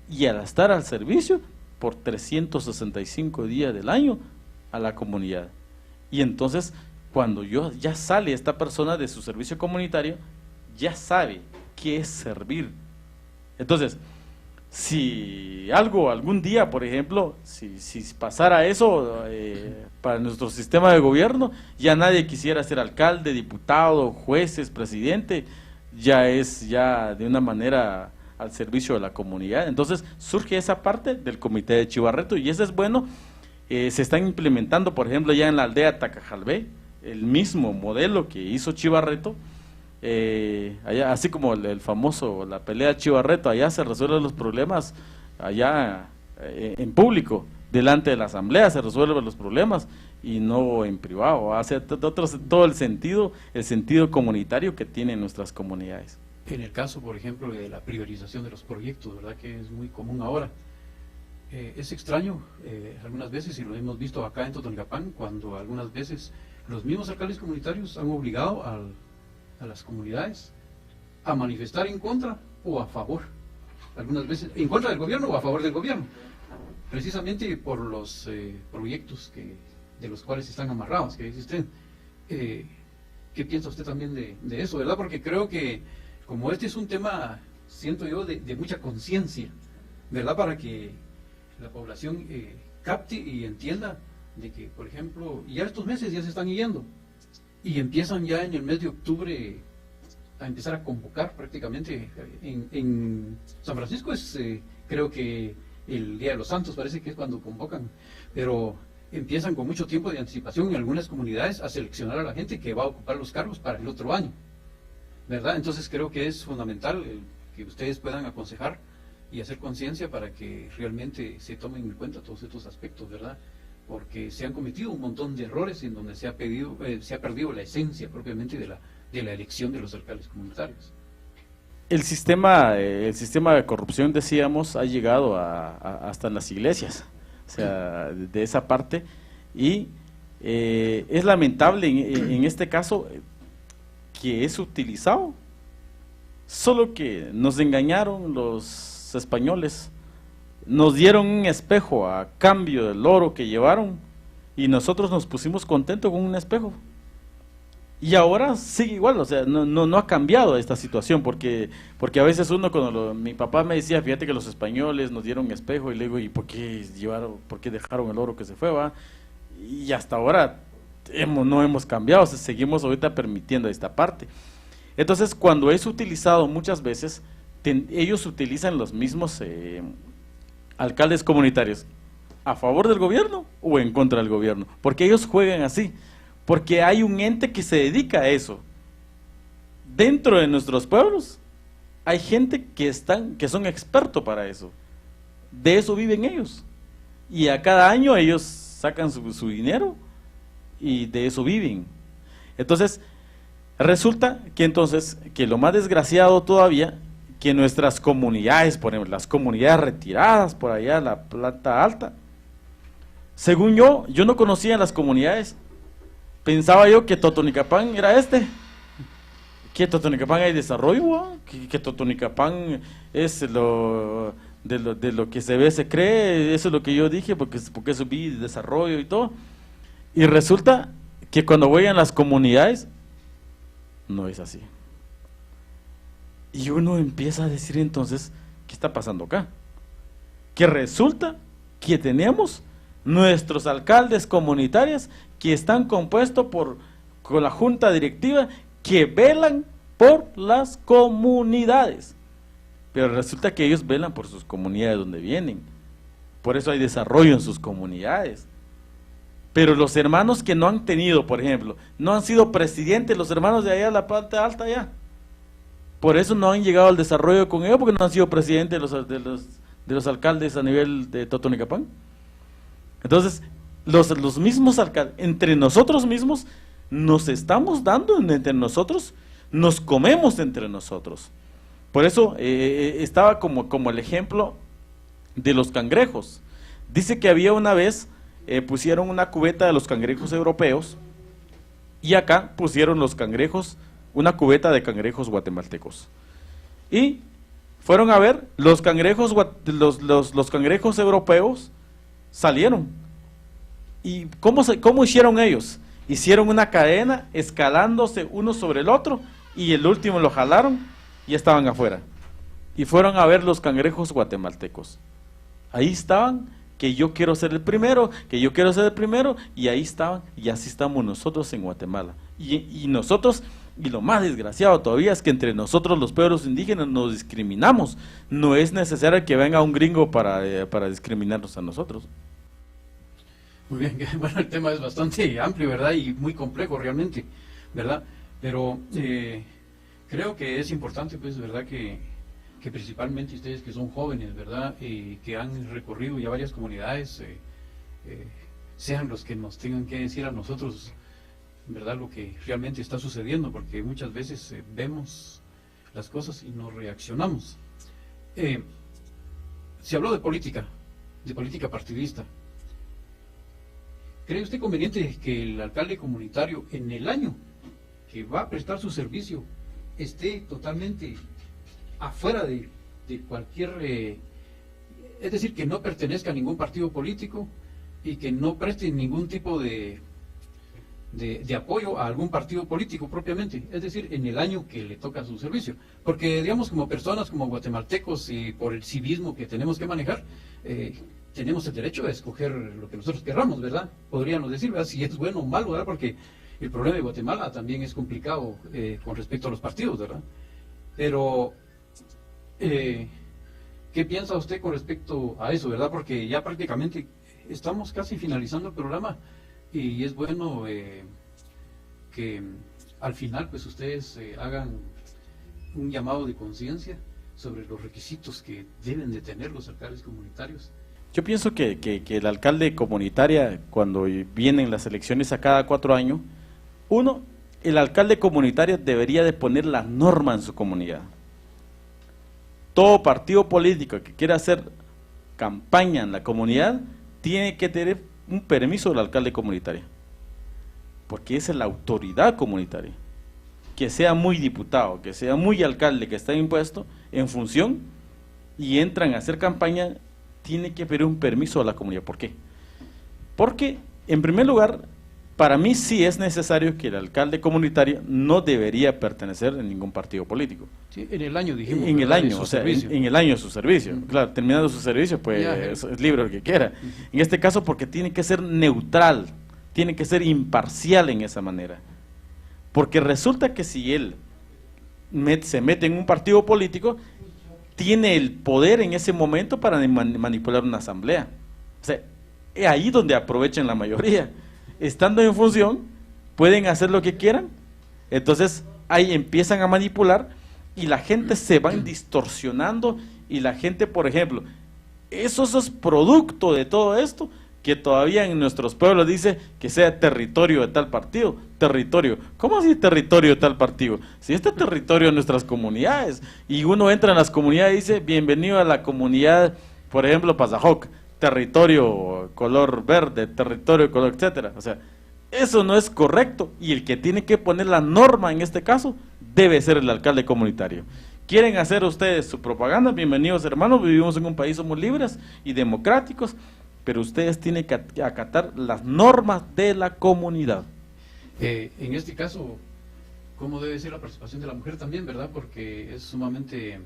y al estar al servicio, por 365 días del año, a la comunidad. Y entonces, cuando ya sale esta persona de su servicio comunitario, ya sabe qué es servir. Entonces, si algún día, por ejemplo, si pasara eso para nuestro sistema de gobierno, ya nadie quisiera ser alcalde, diputado, jueces, presidente, ya es de una manera al servicio de la comunidad. Entonces, surge esa parte del comité de Chivarreto, y eso es bueno. Se están implementando, por ejemplo, ya en la aldea Tacajalbé, el mismo modelo que hizo Chivarreto, allá, así como el famoso, la pelea Chivarreto, allá se resuelven los problemas, allá en público, delante de la asamblea se resuelven los problemas, y no en privado, hace todo el sentido comunitario que tienen nuestras comunidades. En el caso, por ejemplo, de la priorización de los proyectos, ¿verdad?, que es muy común ahora. Es extraño algunas veces, y lo hemos visto acá en Totonicapán, cuando algunas veces los mismos alcaldes comunitarios han obligado a las comunidades a manifestar en contra o a favor, algunas veces en contra del gobierno o a favor del gobierno, precisamente por los proyectos de los cuales están amarrados, que dice usted. ¿Qué piensa usted también de eso, verdad? Porque creo que como este es un tema, siento yo, de mucha conciencia, ¿verdad?, para que la población capte y entienda de que, por ejemplo, ya estos meses ya se están yendo y empiezan ya en el mes de octubre a empezar a convocar prácticamente. En San Francisco es, creo que el Día de los Santos parece que es cuando convocan, pero empiezan con mucho tiempo de anticipación en algunas comunidades a seleccionar a la gente que va a ocupar los cargos para el otro año, ¿verdad? Entonces creo que es fundamental que ustedes puedan aconsejar y hacer conciencia para que realmente se tomen en cuenta todos estos aspectos, ¿verdad? Porque se han cometido un montón de errores en donde se ha perdido la esencia propiamente de la elección de los alcaldes comunitarios. El sistema de corrupción, decíamos, ha llegado hasta en las iglesias, o sea, de esa parte, y es lamentable en este caso que es utilizado, solo que nos engañaron los españoles, nos dieron un espejo a cambio del oro que llevaron y nosotros nos pusimos contentos con un espejo. Y ahora sigue igual, o sea, no ha cambiado esta situación, porque a veces uno, cuando mi papá me decía, fíjate que los españoles nos dieron espejo, y le digo, ¿y por qué dejaron el oro que se fue, va? Y hasta ahora no hemos cambiado, o sea, seguimos ahorita permitiendo esta parte. Entonces, cuando es utilizado muchas veces, ellos utilizan los mismos alcaldes comunitarios, a favor del gobierno o en contra del gobierno, porque ellos juegan así. Porque hay un ente que se dedica a eso. Dentro de nuestros pueblos hay gente que son expertos para eso. De eso viven ellos. Y a cada año ellos sacan su dinero y de eso viven. Entonces, resulta que lo más desgraciado todavía, que nuestras comunidades, por ejemplo, las comunidades retiradas por allá, la planta alta, según yo no conocía las comunidades. Pensaba yo que Totonicapán era que Totonicapán hay desarrollo, que Totonicapán es de lo que se ve, se cree, eso es lo que yo dije, porque eso vi desarrollo y todo. Y resulta que cuando voy a las comunidades, no es así. Y uno empieza a decir entonces, ¿qué está pasando acá? Que resulta que tenemos nuestros alcaldes comunitarios que están compuestos con la junta directiva que velan por las comunidades, pero resulta que ellos velan por sus comunidades donde vienen, por eso hay desarrollo en sus comunidades. Pero los hermanos que no han tenido, por ejemplo, no han sido presidentes, los hermanos de allá de la parte alta allá, por eso no han llegado al desarrollo con ellos, porque no han sido presidentes de los alcaldes a nivel de Totonicapán. Entonces, los mismos alcaldes, entre nosotros mismos, nos estamos dando entre nosotros, nos comemos entre nosotros. Por eso estaba como el ejemplo de los cangrejos. Dice que había una vez, pusieron una cubeta de los cangrejos europeos, y acá pusieron los cangrejos, una cubeta de cangrejos guatemaltecos. Y fueron a ver, los cangrejos europeos salieron. ¿Y cómo hicieron ellos? Hicieron una cadena escalándose uno sobre el otro, y el último lo jalaron y estaban afuera. Y fueron a ver los cangrejos guatemaltecos. Ahí estaban, que yo quiero ser el primero, y ahí estaban, y así estamos nosotros en Guatemala. Y nosotros, y lo más desgraciado todavía, es que entre nosotros los pueblos indígenas nos discriminamos. No es necesario que venga un gringo para discriminarnos a nosotros. Muy bien, bueno, el tema es bastante amplio, ¿verdad? Y muy complejo realmente, ¿verdad? Pero creo que es importante, pues, ¿verdad? Que principalmente ustedes que son jóvenes, ¿verdad? Que han recorrido ya varias comunidades, sean los que nos tengan que decir a nosotros, ¿verdad? Lo que realmente está sucediendo, porque muchas veces vemos las cosas y no reaccionamos. Se habló de política partidista. ¿Cree usted conveniente que el alcalde comunitario en el año que va a prestar su servicio esté totalmente afuera de cualquier, es decir, que no pertenezca a ningún partido político y que no preste ningún tipo de apoyo a algún partido político propiamente, es decir, en el año que le toca su servicio? Porque, digamos, como personas, como guatemaltecos, y por el civismo que tenemos que manejar, tenemos el derecho a escoger lo que nosotros querramos, ¿verdad? Podríamos decir, ¿verdad? Si es bueno o malo, ¿verdad? Porque el problema de Guatemala también es complicado con respecto a los partidos, ¿verdad? Pero, ¿qué piensa usted con respecto a eso, verdad? Porque ya prácticamente estamos casi finalizando el programa y es bueno que al final pues ustedes hagan un llamado de conciencia sobre los requisitos que deben de tener los alcaldes comunitarios. Yo pienso que el alcalde comunitaria, cuando vienen las elecciones a cada 4 años, el alcalde comunitario debería de poner la norma en su comunidad. Todo partido político que quiera hacer campaña en la comunidad tiene que tener un permiso del alcalde comunitario, porque esa es la autoridad comunitaria. Que sea muy diputado, que sea muy alcalde, que está impuesto en función y entran a hacer campaña, tiene que pedir un permiso a la comunidad. ¿Por qué? Porque, en primer lugar, para mí sí es necesario que el alcalde comunitario no debería pertenecer a ningún partido político. Sí, en el año dijimos. En el año, o sea, en el año de su servicio. Claro, terminando su servicio, pues es libre el que quiera. En este caso, porque tiene que ser neutral, tiene que ser imparcial en esa manera. Porque resulta que si él se mete en un partido político, tiene el poder en ese momento para manipular una asamblea. O sea, es ahí donde aprovechan la mayoría. Estando en función, pueden hacer lo que quieran, entonces ahí empiezan a manipular y la gente se van distorsionando y la gente, por ejemplo, eso es producto de todo esto, que todavía en nuestros pueblos dice que sea territorio de tal partido. Territorio, ¿cómo así territorio de tal partido? Si este territorio de nuestras comunidades, y uno entra en las comunidades y dice, bienvenido a la comunidad, por ejemplo, Pasajoc, territorio color verde, territorio color, etcétera. O sea, eso no es correcto, y el que tiene que poner la norma en este caso debe ser el alcalde comunitario. ¿Quieren hacer ustedes su propaganda? Bienvenidos, hermanos, vivimos en un país, somos libres y democráticos, pero ustedes tienen que acatar las normas de la comunidad. En este caso, ¿cómo debe ser la participación de la mujer también, verdad? Porque es sumamente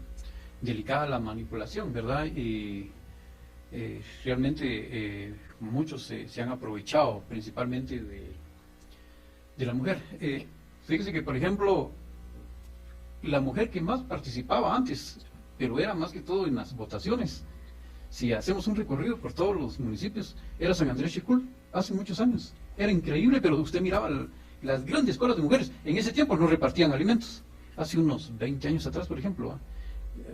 delicada la manipulación, ¿verdad? Y realmente muchos se han aprovechado principalmente de la mujer. Fíjese que, por ejemplo, la mujer que más participaba antes, pero era más que todo en las votaciones, si hacemos un recorrido por todos los municipios, era San Andrés Chicul, hace muchos años. Era increíble, pero usted miraba las grandes escuelas de mujeres. En ese tiempo no repartían alimentos. Hace unos 20 años atrás, por ejemplo,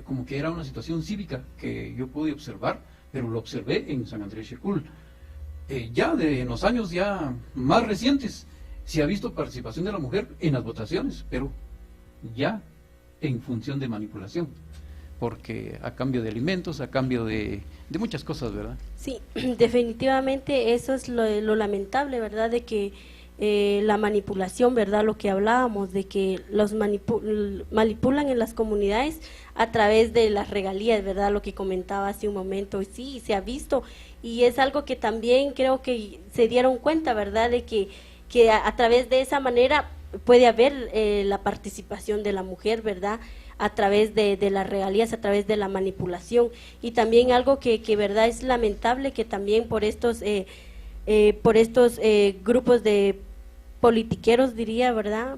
como que era una situación cívica que yo pude observar, pero lo observé en San Andrés Chicul. Ya en los años ya más recientes se ha visto participación de la mujer en las votaciones, pero ya en función de manipulación, porque a cambio de alimentos, a cambio de muchas cosas, ¿verdad? Sí, definitivamente eso es lo lamentable, ¿verdad? De que la manipulación, ¿verdad? Lo que hablábamos, de que los manipulan en las comunidades a través de las regalías, ¿verdad? Lo que comentaba hace un momento, sí, se ha visto, y es algo que también creo que se dieron cuenta, ¿verdad? De que a través de esa manera puede haber la participación de la mujer, ¿verdad?, a través de las regalías, a través de la manipulación. Y también algo que verdad es lamentable, que también por estos grupos de politiqueros, diría, ¿verdad?,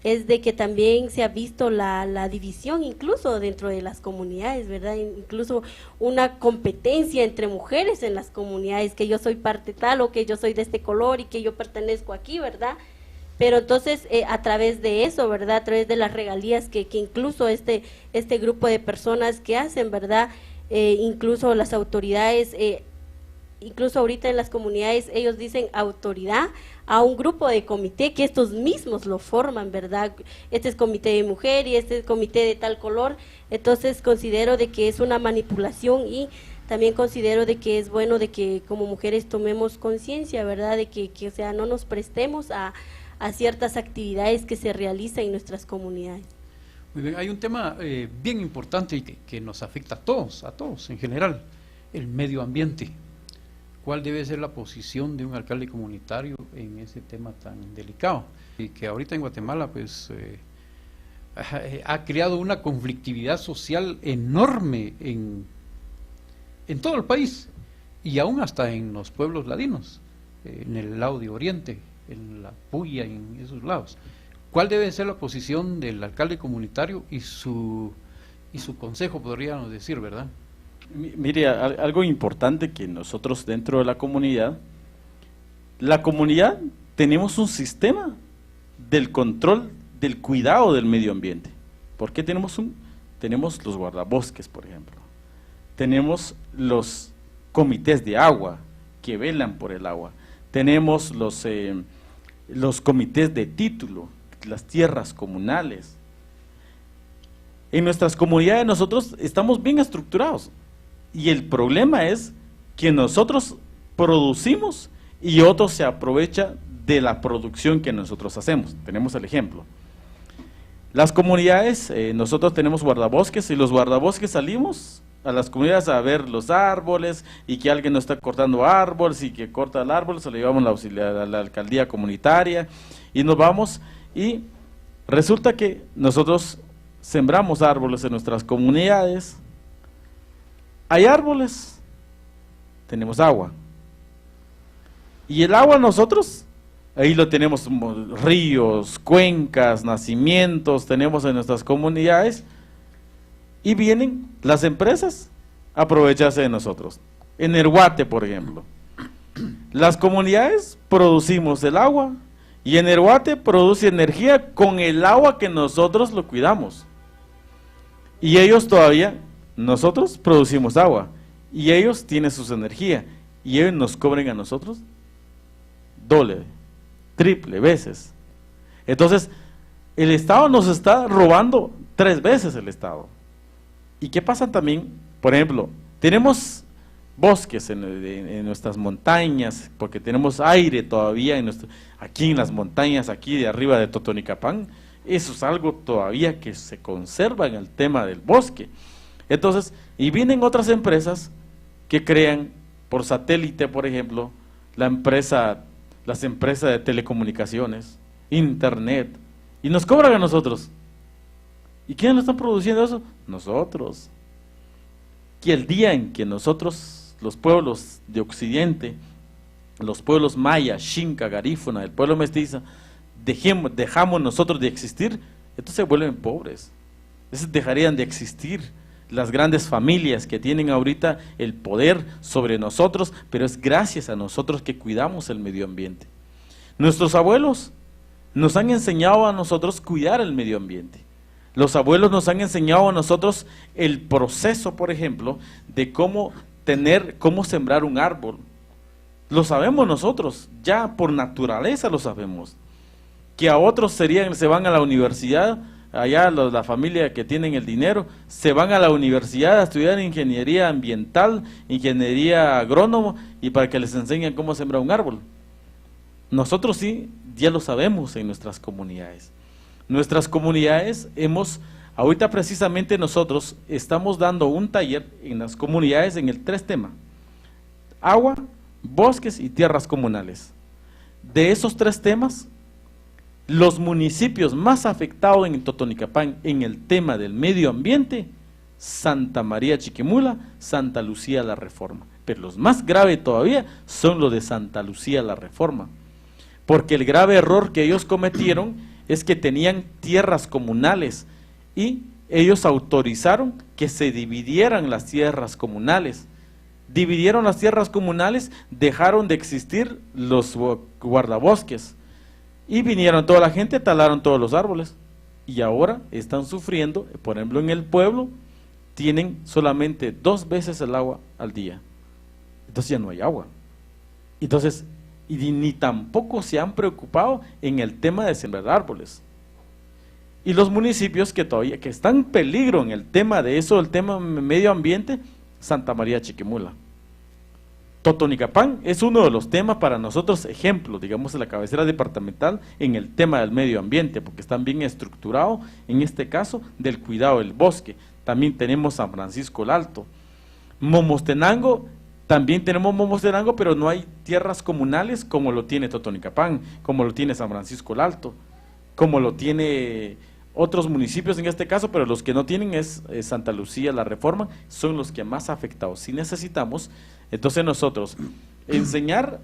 es de que también se ha visto la división incluso dentro de las comunidades, ¿verdad? Incluso una competencia entre mujeres en las comunidades, que yo soy parte tal o que yo soy de este color y que yo pertenezco aquí, ¿verdad? Pero entonces a través de eso, ¿verdad? A través de las regalías que incluso este grupo de personas que hacen, ¿verdad? Incluso las autoridades, incluso ahorita en las comunidades ellos dicen autoridad a un grupo de comité que estos mismos lo forman, ¿verdad? Este es comité de mujer y este es comité de tal color. Entonces considero de que es una manipulación, y también considero de que es bueno de que como mujeres tomemos conciencia, ¿verdad? De que o sea, no nos prestemos a ciertas actividades que se realizan en nuestras comunidades. Muy bien, hay un tema bien importante y que nos afecta a todos en general, el medio ambiente. ¿Cuál debe ser la posición de un alcalde comunitario en ese tema tan delicado? Y que ahorita en Guatemala pues ha creado una conflictividad social enorme en todo el país. y aún hasta en los pueblos ladinos, en el lado de Oriente, en la Puya, en esos lados. ¿Cuál debe ser la posición del alcalde comunitario y su consejo, podríamos decir, verdad? Mire, algo importante que nosotros dentro de la comunidad tenemos un sistema del control, del cuidado del medio ambiente. ¿Por qué tenemos los guardabosques, por ejemplo? Tenemos los comités de agua que velan por el agua. Tenemos los comités de título, las tierras comunales. En nuestras comunidades nosotros estamos bien estructurados y el problema es que nosotros producimos y otros se aprovechan de la producción que nosotros hacemos. Tenemos el ejemplo. Las comunidades, nosotros tenemos guardabosques y los guardabosques salimos a las comunidades a ver los árboles y que alguien no está cortando árboles y que corta el árbol, se lo llevamos a la alcaldía comunitaria y nos vamos y resulta que nosotros sembramos árboles en nuestras comunidades, hay árboles, tenemos agua y el agua nosotros ahí lo tenemos, ríos, cuencas, nacimientos, tenemos en nuestras comunidades y vienen las empresas a aprovecharse de nosotros. En Erhuate, por ejemplo, las comunidades producimos el agua y en Erhuate produce energía con el agua que nosotros lo cuidamos. Y ellos todavía, nosotros producimos agua y ellos tienen sus energía y ellos nos cobran a nosotros doble, triple veces. Entonces, el Estado nos está robando 3 veces el Estado. ¿Y qué pasa también? Por ejemplo, tenemos bosques en nuestras montañas, porque tenemos aire todavía aquí en las montañas, aquí de arriba de Totonicapán, eso es algo todavía que se conserva en el tema del bosque. Entonces, y vienen otras empresas que crean por satélite, por ejemplo, las empresas de telecomunicaciones, internet, y nos cobran a nosotros. ¿Y quiénes lo están produciendo eso? Nosotros. Que el día en que nosotros, los pueblos de Occidente, los pueblos maya, xinca, garífuna, el pueblo mestiza, dejamos nosotros de existir, entonces se vuelven pobres. Entonces dejarían de existir las grandes familias que tienen ahorita el poder sobre nosotros, pero es gracias a nosotros que cuidamos el medio ambiente. Nuestros abuelos nos han enseñado a nosotros cuidar el medio ambiente. Los abuelos nos han enseñado a nosotros el proceso, por ejemplo, de cómo sembrar un árbol. Lo sabemos nosotros, ya por naturaleza lo sabemos. Que a otros se van a la universidad, allá la familia que tienen el dinero, se van a la universidad a estudiar ingeniería ambiental, ingeniería agrónomo, y para que les enseñen cómo sembrar un árbol. Nosotros sí, ya lo sabemos en nuestras comunidades. Nuestras comunidades ahorita precisamente nosotros estamos dando un taller en las comunidades en el 3 temas: agua, bosques y tierras comunales. De esos 3 temas, los municipios más afectados en Totonicapán en el tema del medio ambiente, Santa María Chiquimula, Santa Lucía la Reforma. Pero los más graves todavía son los de Santa Lucía la Reforma. Porque el grave error que ellos cometieron es que tenían tierras comunales y ellos autorizaron que se dividieran las tierras comunales. Dividieron las tierras comunales, dejaron de existir los guardabosques y vinieron toda la gente, talaron todos los árboles y ahora están sufriendo. Por ejemplo, en el pueblo tienen solamente 2 veces el agua al día, entonces ya no hay agua. Entonces, y ni tampoco se han preocupado en el tema de sembrar árboles. Y los municipios que están en peligro en el tema de eso, el tema medio ambiente, Santa María Chiquimula. Totonicapán es uno de los temas para nosotros, ejemplo, digamos, de la cabecera departamental en el tema del medio ambiente, porque están bien estructurados, en este caso, del cuidado del bosque. También tenemos San Francisco el Alto. Momostenango, también tenemos Momostenango, pero no hay tierras comunales como lo tiene Totonicapán, como lo tiene San Francisco el Alto, como lo tiene otros municipios en este caso, pero los que no tienen es Santa Lucía, La Reforma, son los que más afectados. Si necesitamos, entonces nosotros, enseñar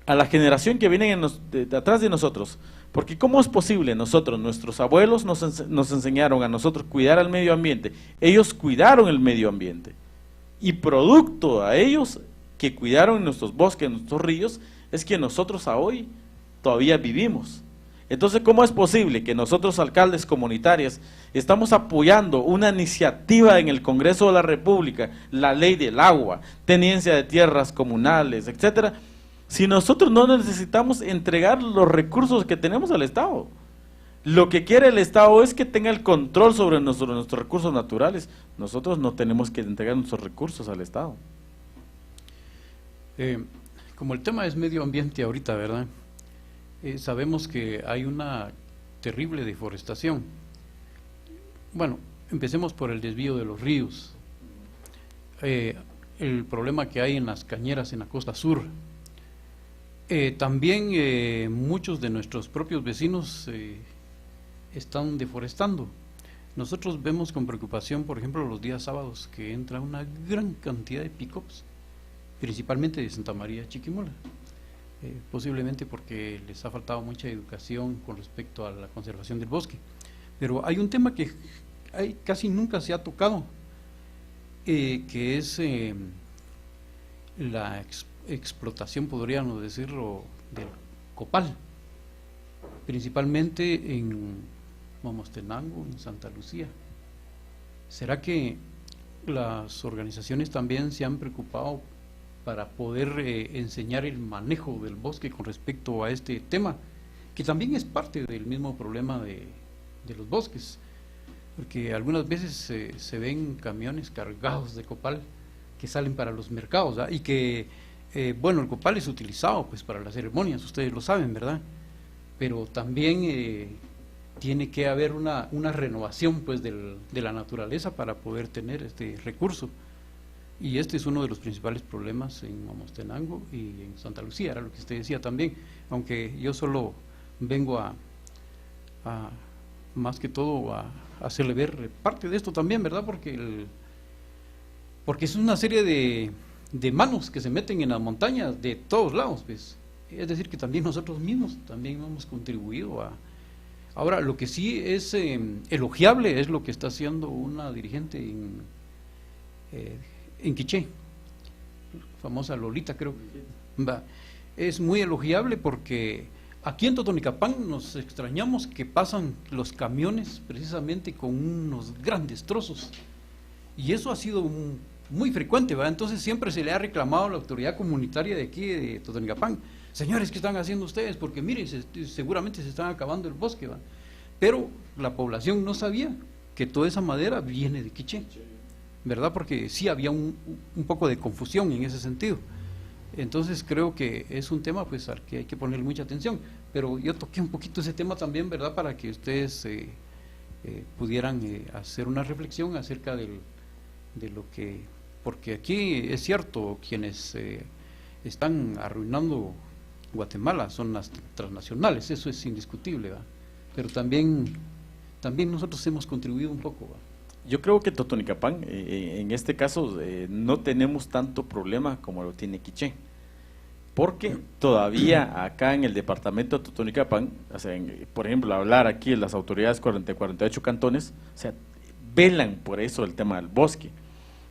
a la generación que viene de atrás de nosotros, porque ¿cómo es posible nosotros, nuestros abuelos nos enseñaron a nosotros cuidar al medio ambiente, ellos cuidaron el medio ambiente, y producto a ellos que cuidaron nuestros bosques, nuestros ríos, es que nosotros a hoy todavía vivimos. Entonces, ¿cómo es posible que nosotros, alcaldes comunitarios, estamos apoyando una iniciativa en el Congreso de la República, la ley del agua, tenencia de tierras comunales, etcétera, si nosotros no necesitamos entregar los recursos que tenemos al Estado? Lo que quiere el Estado es que tenga el control sobre nuestros recursos naturales. Nosotros no tenemos que entregar nuestros recursos al Estado. Como el tema es medio ambiente ahorita, ¿verdad? Sabemos que hay una terrible deforestación. Bueno, empecemos por el desvío de los ríos, el problema que hay en las cañeras en la costa sur. También muchos de nuestros propios vecinos están deforestando. Nosotros vemos con preocupación, por ejemplo, los días sábados que entra una gran cantidad de pick-ups, principalmente de Santa María Chiquimula. Posiblemente porque les ha faltado mucha educación con respecto a la conservación del bosque. Pero hay un tema que casi nunca se ha tocado, que es la explotación, podríamos decirlo, del copal, principalmente en Momostenango, en Santa Lucía. ¿Será que las organizaciones también se han preocupado para poder enseñar el manejo del bosque con respecto a este tema, que también es parte del mismo problema de los bosques? Porque algunas veces se ven camiones cargados de copal que salen para los mercados, ¿verdad? Y que, bueno, el copal es utilizado pues para las ceremonias, ustedes lo saben, ¿verdad? Pero también tiene que haber una renovación pues de la naturaleza para poder tener este recurso. Y este es uno de los principales problemas en Momostenango y en Santa Lucía, era lo que usted decía también, aunque yo solo vengo a más que todo a hacerle ver parte de esto también, ¿verdad? Porque es una serie de manos que se meten en las montañas de todos lados, pues. Es decir, que también nosotros mismos también hemos contribuido a... Ahora, lo que sí es elogiable es lo que está haciendo una dirigente en Quiché, famosa Lolita, creo. Es muy elogiable porque aquí en Totonicapán nos extrañamos que pasan los camiones precisamente con unos grandes trozos, y eso ha sido muy frecuente, ¿verdad? Entonces siempre se le ha reclamado a la autoridad comunitaria de aquí de Totonicapán: señores, ¿qué están haciendo ustedes? Porque mire, seguramente se están acabando el bosque, ¿verdad? Pero la población no sabía que toda esa madera viene de Quiché, ¿verdad? Porque sí había un poco de confusión en ese sentido. Entonces creo que es un tema pues al que hay que ponerle mucha atención, pero yo toqué un poquito ese tema también, ¿verdad? Para que ustedes pudieran hacer una reflexión acerca de lo que, porque aquí es cierto, quienes están arruinando Guatemala son las transnacionales, eso es indiscutible, ¿verdad? Pero también nosotros hemos contribuido un poco, ¿verdad? Yo creo que Totonicapán, en este caso, no tenemos tanto problema como lo tiene Quiché, porque todavía acá en el departamento de Totonicapán, o sea, por ejemplo, hablar aquí de las autoridades 48 cantones, o sea, velan por eso el tema del bosque.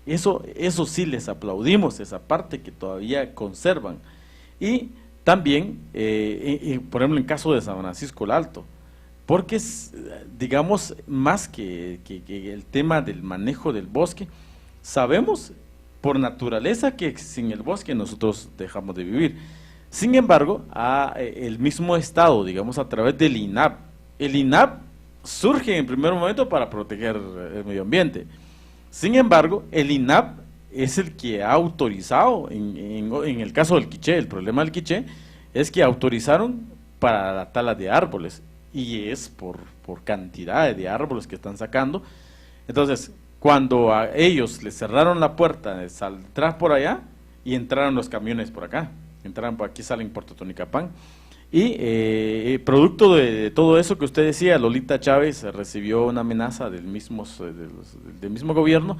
Eso sí les aplaudimos, esa parte que todavía conservan. Y también, por ejemplo, en caso de San Francisco el Alto, porque es, digamos, más que el tema del manejo del bosque, sabemos por naturaleza que sin el bosque nosotros dejamos de vivir. Sin embargo, el mismo Estado, digamos, a través del INAP, el INAP surge en primer momento para proteger el medio ambiente. Sin embargo, el INAP es el que ha autorizado, en el caso del Quiché, el problema del Quiché, es que autorizaron para la tala de árboles, y es por cantidad de árboles que están sacando. Entonces, cuando a ellos les cerraron la puerta de entrar por allá, y entraron los camiones por acá, entraron por aquí, salen por Totonicapán, Y producto de todo eso que usted decía, Lolita Chávez recibió una amenaza del mismo gobierno.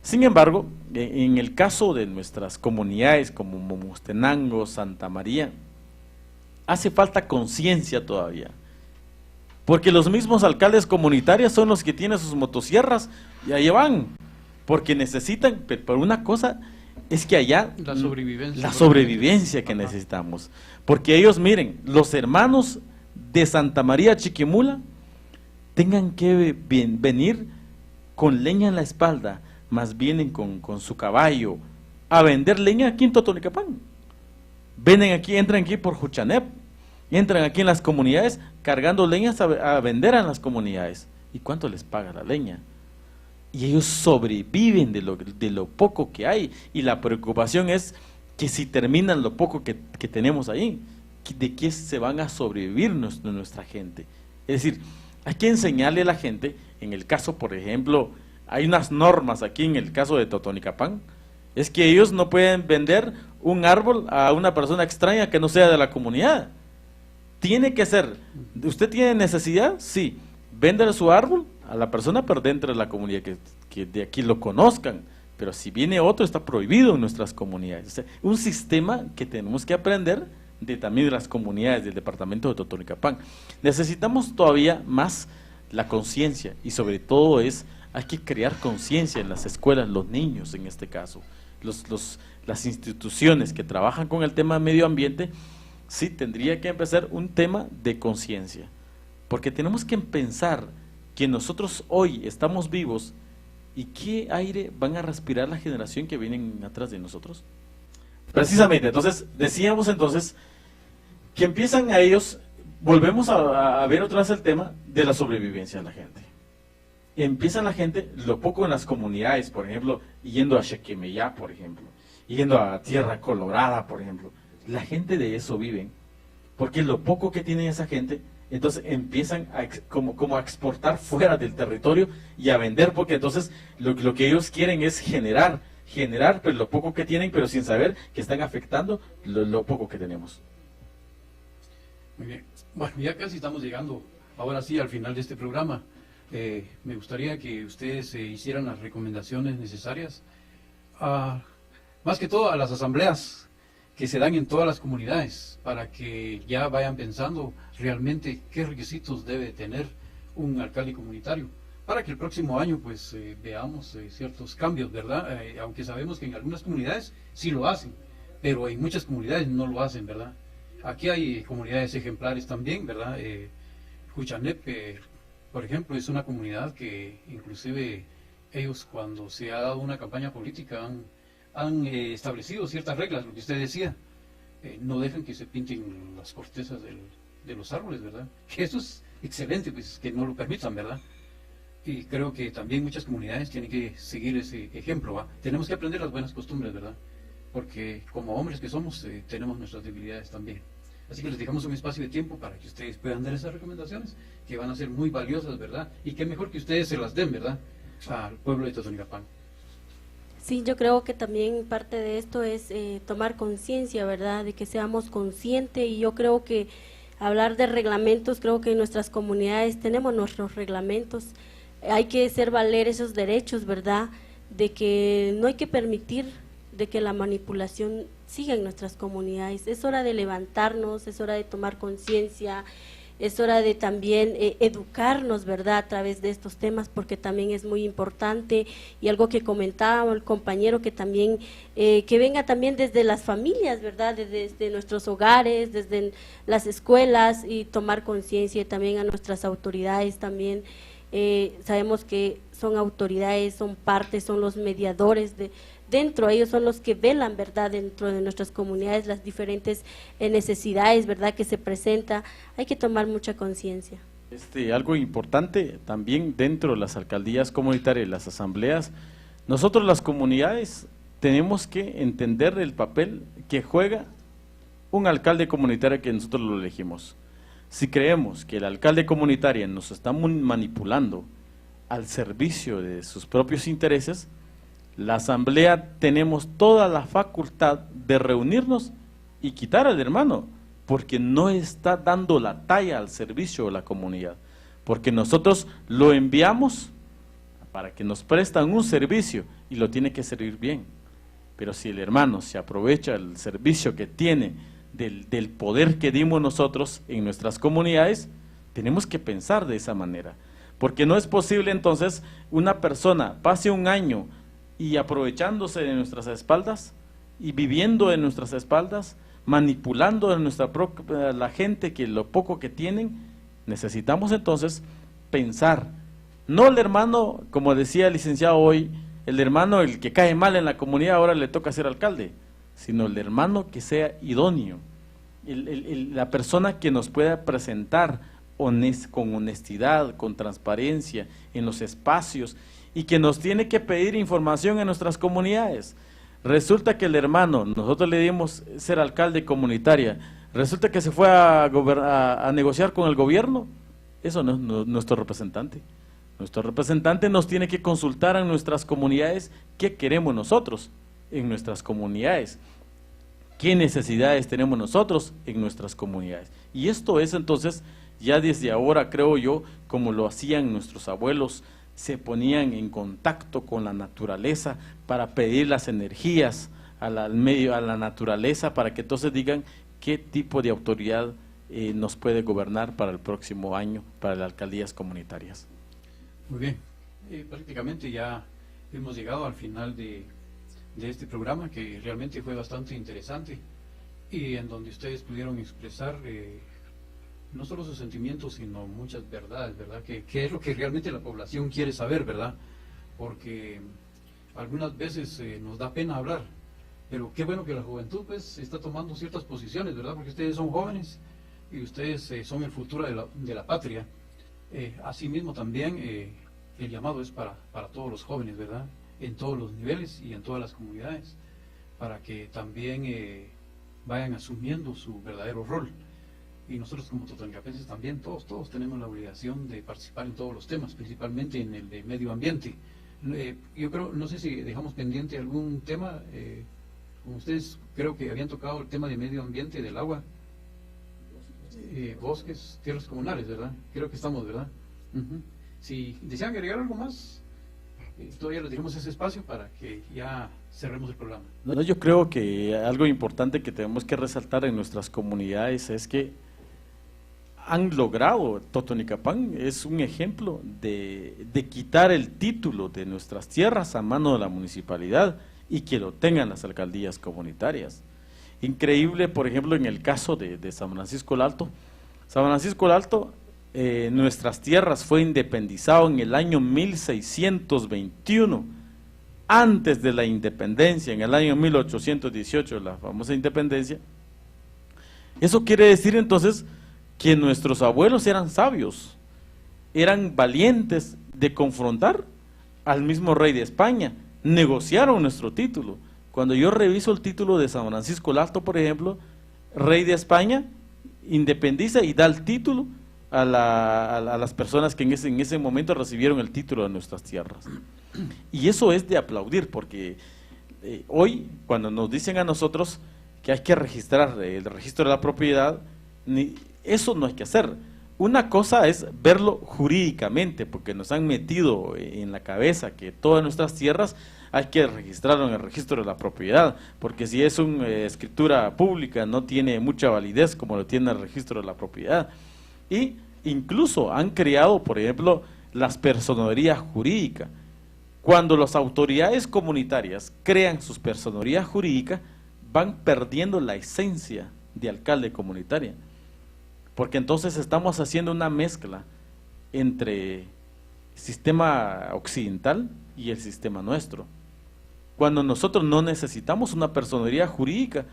Sin embargo, en el caso de nuestras comunidades como Momostenango, Santa María, hace falta conciencia todavía, porque los mismos alcaldes comunitarios son los que tienen sus motosierras y ahí van, porque necesitan, pero una cosa es que allá La sobrevivencia. la sobrevivencia que necesitamos, porque ellos, miren, los hermanos de Santa María Chiquimula tengan que venir con leña en la espalda, más vienen con su caballo a vender leña aquí en Totonicapán. Vienen aquí, entran aquí por Juchanep, entran aquí en las comunidades cargando leñas a vender en las comunidades. ¿Y cuánto les paga la leña? Y ellos sobreviven de lo poco que hay, y la preocupación es que si terminan lo poco que tenemos ahí, ¿de qué se van a sobrevivir nuestra gente? Es decir, hay que enseñarle a la gente, en el caso, por ejemplo, hay unas normas aquí en el caso de Totonicapán, es que ellos no pueden vender un árbol a una persona extraña que no sea de la comunidad. Tiene que ser, ¿usted tiene necesidad? Sí, véndele su árbol a la persona, pero dentro de la comunidad, que de aquí lo conozcan, pero si viene otro está prohibido en nuestras comunidades. O sea, un sistema que tenemos que aprender también de las comunidades del departamento de Totonicapán. Necesitamos todavía más la conciencia, y sobre todo hay que crear conciencia en las escuelas, los niños en este caso, las instituciones que trabajan con el tema de medio ambiente. Sí, tendría que empezar un tema de conciencia, porque tenemos que pensar que nosotros hoy estamos vivos, y qué aire van a respirar la generación que vienen atrás de nosotros. Precisamente, entonces, decíamos entonces que empiezan a ellos, volvemos a ver otra vez el tema de la sobrevivencia de la gente. Empieza la gente, lo poco en las comunidades, por ejemplo, yendo a Chequemeyá, por ejemplo, yendo a Tierra Colorada, por ejemplo. La gente de eso vive, porque lo poco que tiene esa gente, entonces empiezan como a exportar fuera del territorio y a vender, porque entonces lo que ellos quieren es generar pues, lo poco que tienen, pero sin saber que están afectando lo poco que tenemos. Muy bien. Bueno, ya casi estamos llegando, ahora sí, al final de este programa. Me gustaría que ustedes hicieran las recomendaciones necesarias, más que todo a las asambleas que se dan en todas las comunidades, para que ya vayan pensando realmente qué requisitos debe tener un alcalde comunitario, para que el próximo año pues veamos ciertos cambios, ¿verdad? Aunque sabemos que en algunas comunidades sí lo hacen, pero en muchas comunidades no lo hacen, ¿verdad? Aquí hay comunidades ejemplares también, ¿verdad? Juchanep, por ejemplo, es una comunidad que inclusive ellos, cuando se ha dado una campaña política, han establecido ciertas reglas, lo que usted decía, no dejan que se pinten las cortezas de los árboles, ¿verdad? Que eso es excelente, pues que no lo permitan, ¿verdad? Y creo que también muchas comunidades tienen que seguir ese ejemplo, ¿va? Tenemos que aprender las buenas costumbres, ¿verdad? Porque como hombres que somos, tenemos nuestras debilidades también. Así que les dejamos un espacio de tiempo para que ustedes puedan dar esas recomendaciones, que van a ser muy valiosas, ¿verdad? Y qué mejor que ustedes se las den, ¿verdad?, al pueblo de Totonicapán. Sí, yo creo que también parte de esto es tomar conciencia, ¿verdad?, de que seamos conscientes, y yo creo que hablar de reglamentos, creo que en nuestras comunidades tenemos nuestros reglamentos, hay que hacer valer esos derechos, ¿verdad?, de que no hay que permitir de que la manipulación siga en nuestras comunidades. Es hora de levantarnos, es hora de tomar conciencia, es hora de también educarnos, ¿verdad?, a través de estos temas, porque también es muy importante, y algo que comentaba el compañero, que también, que venga también desde las familias, ¿verdad?, desde nuestros hogares, desde las escuelas, y tomar conciencia, y también a nuestras autoridades también. Sabemos que son autoridades, son partes, son los mediadores dentro, ellos son los que velan, ¿verdad?, dentro de nuestras comunidades, las diferentes necesidades, ¿verdad?, que se presenta. Hay que tomar mucha conciencia. Algo importante también dentro de las alcaldías comunitarias y las asambleas, nosotros las comunidades tenemos que entender el papel que juega un alcalde comunitario que nosotros lo elegimos. Si creemos que el alcalde comunitario nos está manipulando al servicio de sus propios intereses, la asamblea tenemos toda la facultad de reunirnos y quitar al hermano, porque no está dando la talla al servicio de la comunidad, porque nosotros lo enviamos para que nos prestan un servicio y lo tiene que servir bien. Pero si el hermano se aprovecha el servicio que tiene del poder que dimos nosotros en nuestras comunidades, tenemos que pensar de esa manera, porque no es posible entonces una persona pase un año y aprovechándose de nuestras espaldas y viviendo de nuestras espaldas, manipulando a la gente que lo poco que tienen. Necesitamos entonces pensar, no el hermano, como decía el licenciado hoy, el hermano el que cae mal en la comunidad ahora le toca ser alcalde, sino el hermano que sea idóneo, la persona que nos pueda presentar con honestidad, con transparencia en los espacios y que nos tiene que pedir información en nuestras comunidades. Resulta que el hermano, nosotros le dimos ser alcalde comunitaria, resulta que se fue a negociar con el gobierno. Eso no es nuestro representante. Nuestro representante nos tiene que consultar en nuestras comunidades qué queremos nosotros en nuestras comunidades, qué necesidades tenemos nosotros en nuestras comunidades. Y esto es entonces, ya desde ahora creo yo, como lo hacían nuestros abuelos, se ponían en contacto con la naturaleza para pedir las energías al medio, a la naturaleza, para que entonces digan qué tipo de autoridad nos puede gobernar para el próximo año, para las alcaldías comunitarias. Muy bien, prácticamente ya hemos llegado al final de este programa, que realmente fue bastante interesante y en donde ustedes pudieron expresar no solo sus sentimientos, sino muchas verdades, ¿verdad? Que es lo que realmente la población quiere saber, ¿verdad? Porque algunas veces nos da pena hablar, pero qué bueno que la juventud pues está tomando ciertas posiciones, ¿verdad? Porque ustedes son jóvenes y ustedes son el futuro de la patria. Asimismo también el llamado es para todos los jóvenes, ¿verdad? En todos los niveles y en todas las comunidades, para que también vayan asumiendo su verdadero rol. Y nosotros como totonicapensses también, todos tenemos la obligación de participar en todos los temas, principalmente en el de medio ambiente. Yo creo, no sé si dejamos pendiente algún tema, como ustedes creo que habían tocado el tema de medio ambiente, del agua, bosques, tierras comunales, ¿verdad? Creo que estamos, ¿verdad? Si desean agregar algo más, todavía les dejamos ese espacio para que ya cerremos el programa. No, yo creo que algo importante que tenemos que resaltar en nuestras comunidades es que han logrado, Totonicapán es un ejemplo de quitar el título de nuestras tierras a mano de la municipalidad y que lo tengan las alcaldías comunitarias. Increíble, por ejemplo, en el caso de San Francisco el Alto. San Francisco el Alto, nuestras tierras fue independizado en el año 1621, antes de la independencia, en el año 1818, la famosa independencia. Eso quiere decir entonces que nuestros abuelos eran sabios, eran valientes de confrontar al mismo rey de España, negociaron nuestro título. Cuando yo reviso el título de San Francisco el Alto, por ejemplo, rey de España independiza y da el título a las personas que en ese momento recibieron el título de nuestras tierras. Y eso es de aplaudir, porque hoy cuando nos dicen a nosotros que hay que registrar el registro de la propiedad, eso no hay que hacer. Una cosa es verlo jurídicamente, porque nos han metido en la cabeza que todas nuestras tierras hay que registrarlo en el registro de la propiedad, porque si es una escritura pública no tiene mucha validez como lo tiene el registro de la propiedad. Y incluso han creado, por ejemplo, las personerías jurídicas. Cuando las autoridades comunitarias crean sus personerías jurídicas, van perdiendo la esencia de alcalde comunitaria, porque entonces estamos haciendo una mezcla entre el sistema occidental y el sistema nuestro. Cuando nosotros no necesitamos una personería jurídica,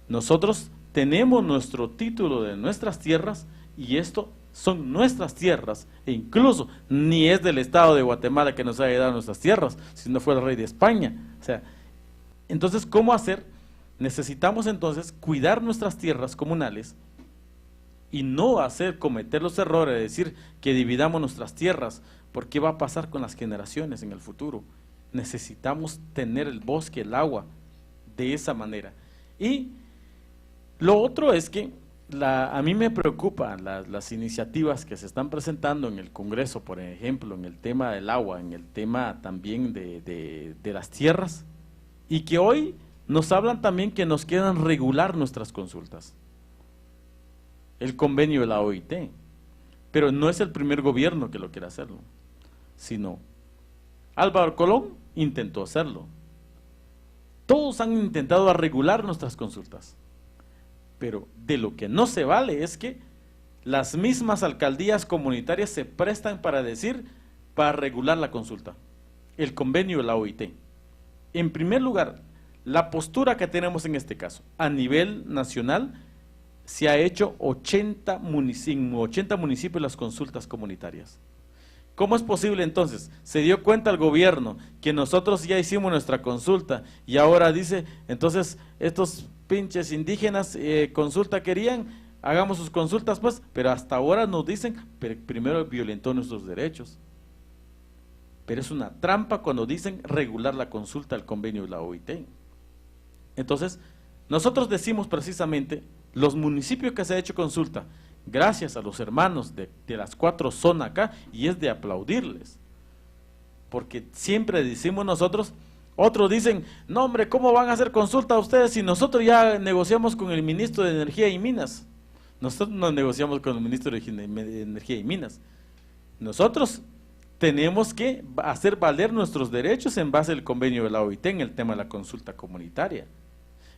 nosotros tenemos nuestro título de nuestras tierras y esto son nuestras tierras, e incluso ni es del Estado de Guatemala que nos haya dado nuestras tierras, sino fue el rey de España. O sea, entonces, ¿cómo hacer? Necesitamos entonces cuidar nuestras tierras comunales y no cometer los errores de decir que dividamos nuestras tierras, porque ¿qué va a pasar con las generaciones en el futuro? Necesitamos tener el bosque, el agua, de esa manera. Y lo otro es que a mí me preocupan las iniciativas que se están presentando en el Congreso, por ejemplo, en el tema del agua, en el tema también de las tierras, y que hoy nos hablan también que nos quieran regular nuestras consultas. El convenio de la OIT, pero no es el primer gobierno que lo quiere hacerlo, sino Álvaro Colón intentó hacerlo. Todos han intentado regular nuestras consultas, pero de lo que no se vale es que las mismas alcaldías comunitarias se prestan para regular la consulta, el convenio de la OIT. En primer lugar, la postura que tenemos en este caso, a nivel nacional, se ha hecho 80 municipios las consultas comunitarias. ¿Cómo es posible entonces? Se dio cuenta el gobierno que nosotros ya hicimos nuestra consulta y ahora dice, entonces estos pinches indígenas consulta querían, hagamos sus consultas pues, pero hasta ahora nos dicen, pero primero violentó nuestros derechos. Pero es una trampa cuando dicen regular la consulta al convenio de la OIT. Entonces, nosotros decimos precisamente, los municipios que se ha hecho consulta, gracias a los hermanos de las 4 zonas acá, y es de aplaudirles, porque siempre decimos nosotros, otros dicen, no hombre, ¿cómo van a hacer consulta a ustedes si nosotros ya negociamos con el ministro de Energía y Minas? Nosotros no negociamos con el ministro de Energía y Minas, nosotros tenemos que hacer valer nuestros derechos en base al convenio de la OIT en el tema de la consulta comunitaria.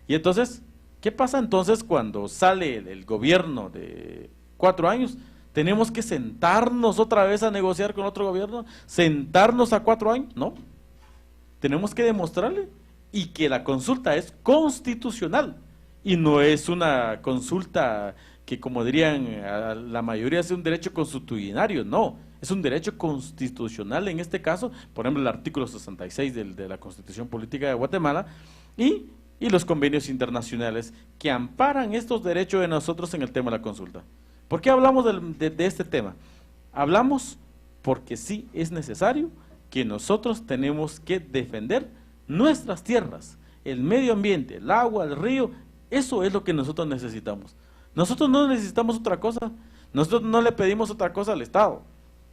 Y entonces, ¿qué pasa entonces cuando sale el gobierno de 4 años? ¿Tenemos que sentarnos otra vez a negociar con otro gobierno? ¿Sentarnos a 4 años? No. Tenemos que demostrarle y que la consulta es constitucional y no es una consulta que, como dirían la mayoría, es un derecho constitucionario. No, es un derecho constitucional en este caso, por ejemplo el artículo 66 de la Constitución Política de Guatemala y los convenios internacionales que amparan estos derechos de nosotros en el tema de la consulta. ¿Por qué hablamos de este tema? Hablamos porque sí es necesario que nosotros tenemos que defender nuestras tierras, el medio ambiente, el agua, el río, eso es lo que nosotros necesitamos. Nosotros no necesitamos otra cosa, nosotros no le pedimos otra cosa al Estado,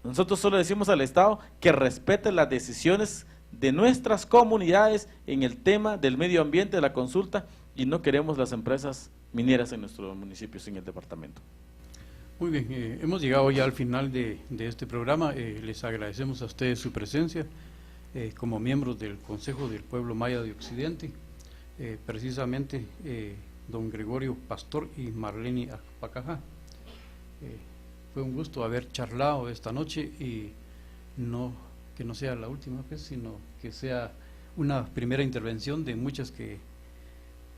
nosotros solo decimos al Estado que respete las decisiones de nuestras comunidades en el tema del medio ambiente, de la consulta, y no queremos las empresas mineras en nuestros municipios, en el departamento. Muy bien, hemos llegado ya al final de este programa. Les agradecemos a ustedes su presencia como miembros del Consejo del Pueblo Maya de Occidente, precisamente don Gregorio Pastor y Marlene Pacajá. Fue un gusto haber charlado esta noche y que no sea la última vez, sino que sea una primera intervención de muchas que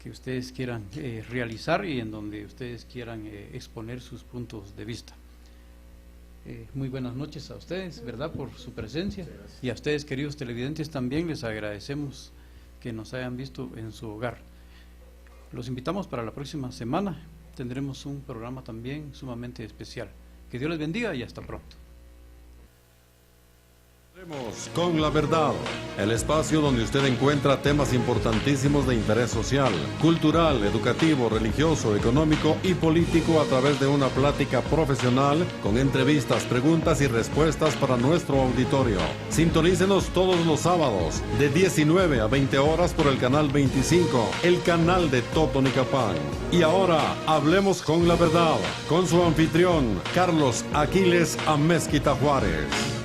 ustedes quieran realizar y en donde ustedes quieran exponer sus puntos de vista. Muy buenas noches a ustedes, ¿verdad?, por su presencia, y a ustedes, queridos televidentes, también les agradecemos que nos hayan visto en su hogar. Los invitamos para la próxima semana, tendremos un programa también sumamente especial. Que Dios les bendiga y hasta pronto. Con la verdad, el espacio donde usted encuentra temas importantísimos de interés social, cultural, educativo, religioso, económico y político a través de una plática profesional con entrevistas, preguntas y respuestas para nuestro auditorio. Sintonícenos todos los sábados de 19 a 20 horas por el canal 25, el canal de Totonicapán. Y ahora, hablemos con la verdad, con su anfitrión, Carlos Aquiles Amezquita Juárez.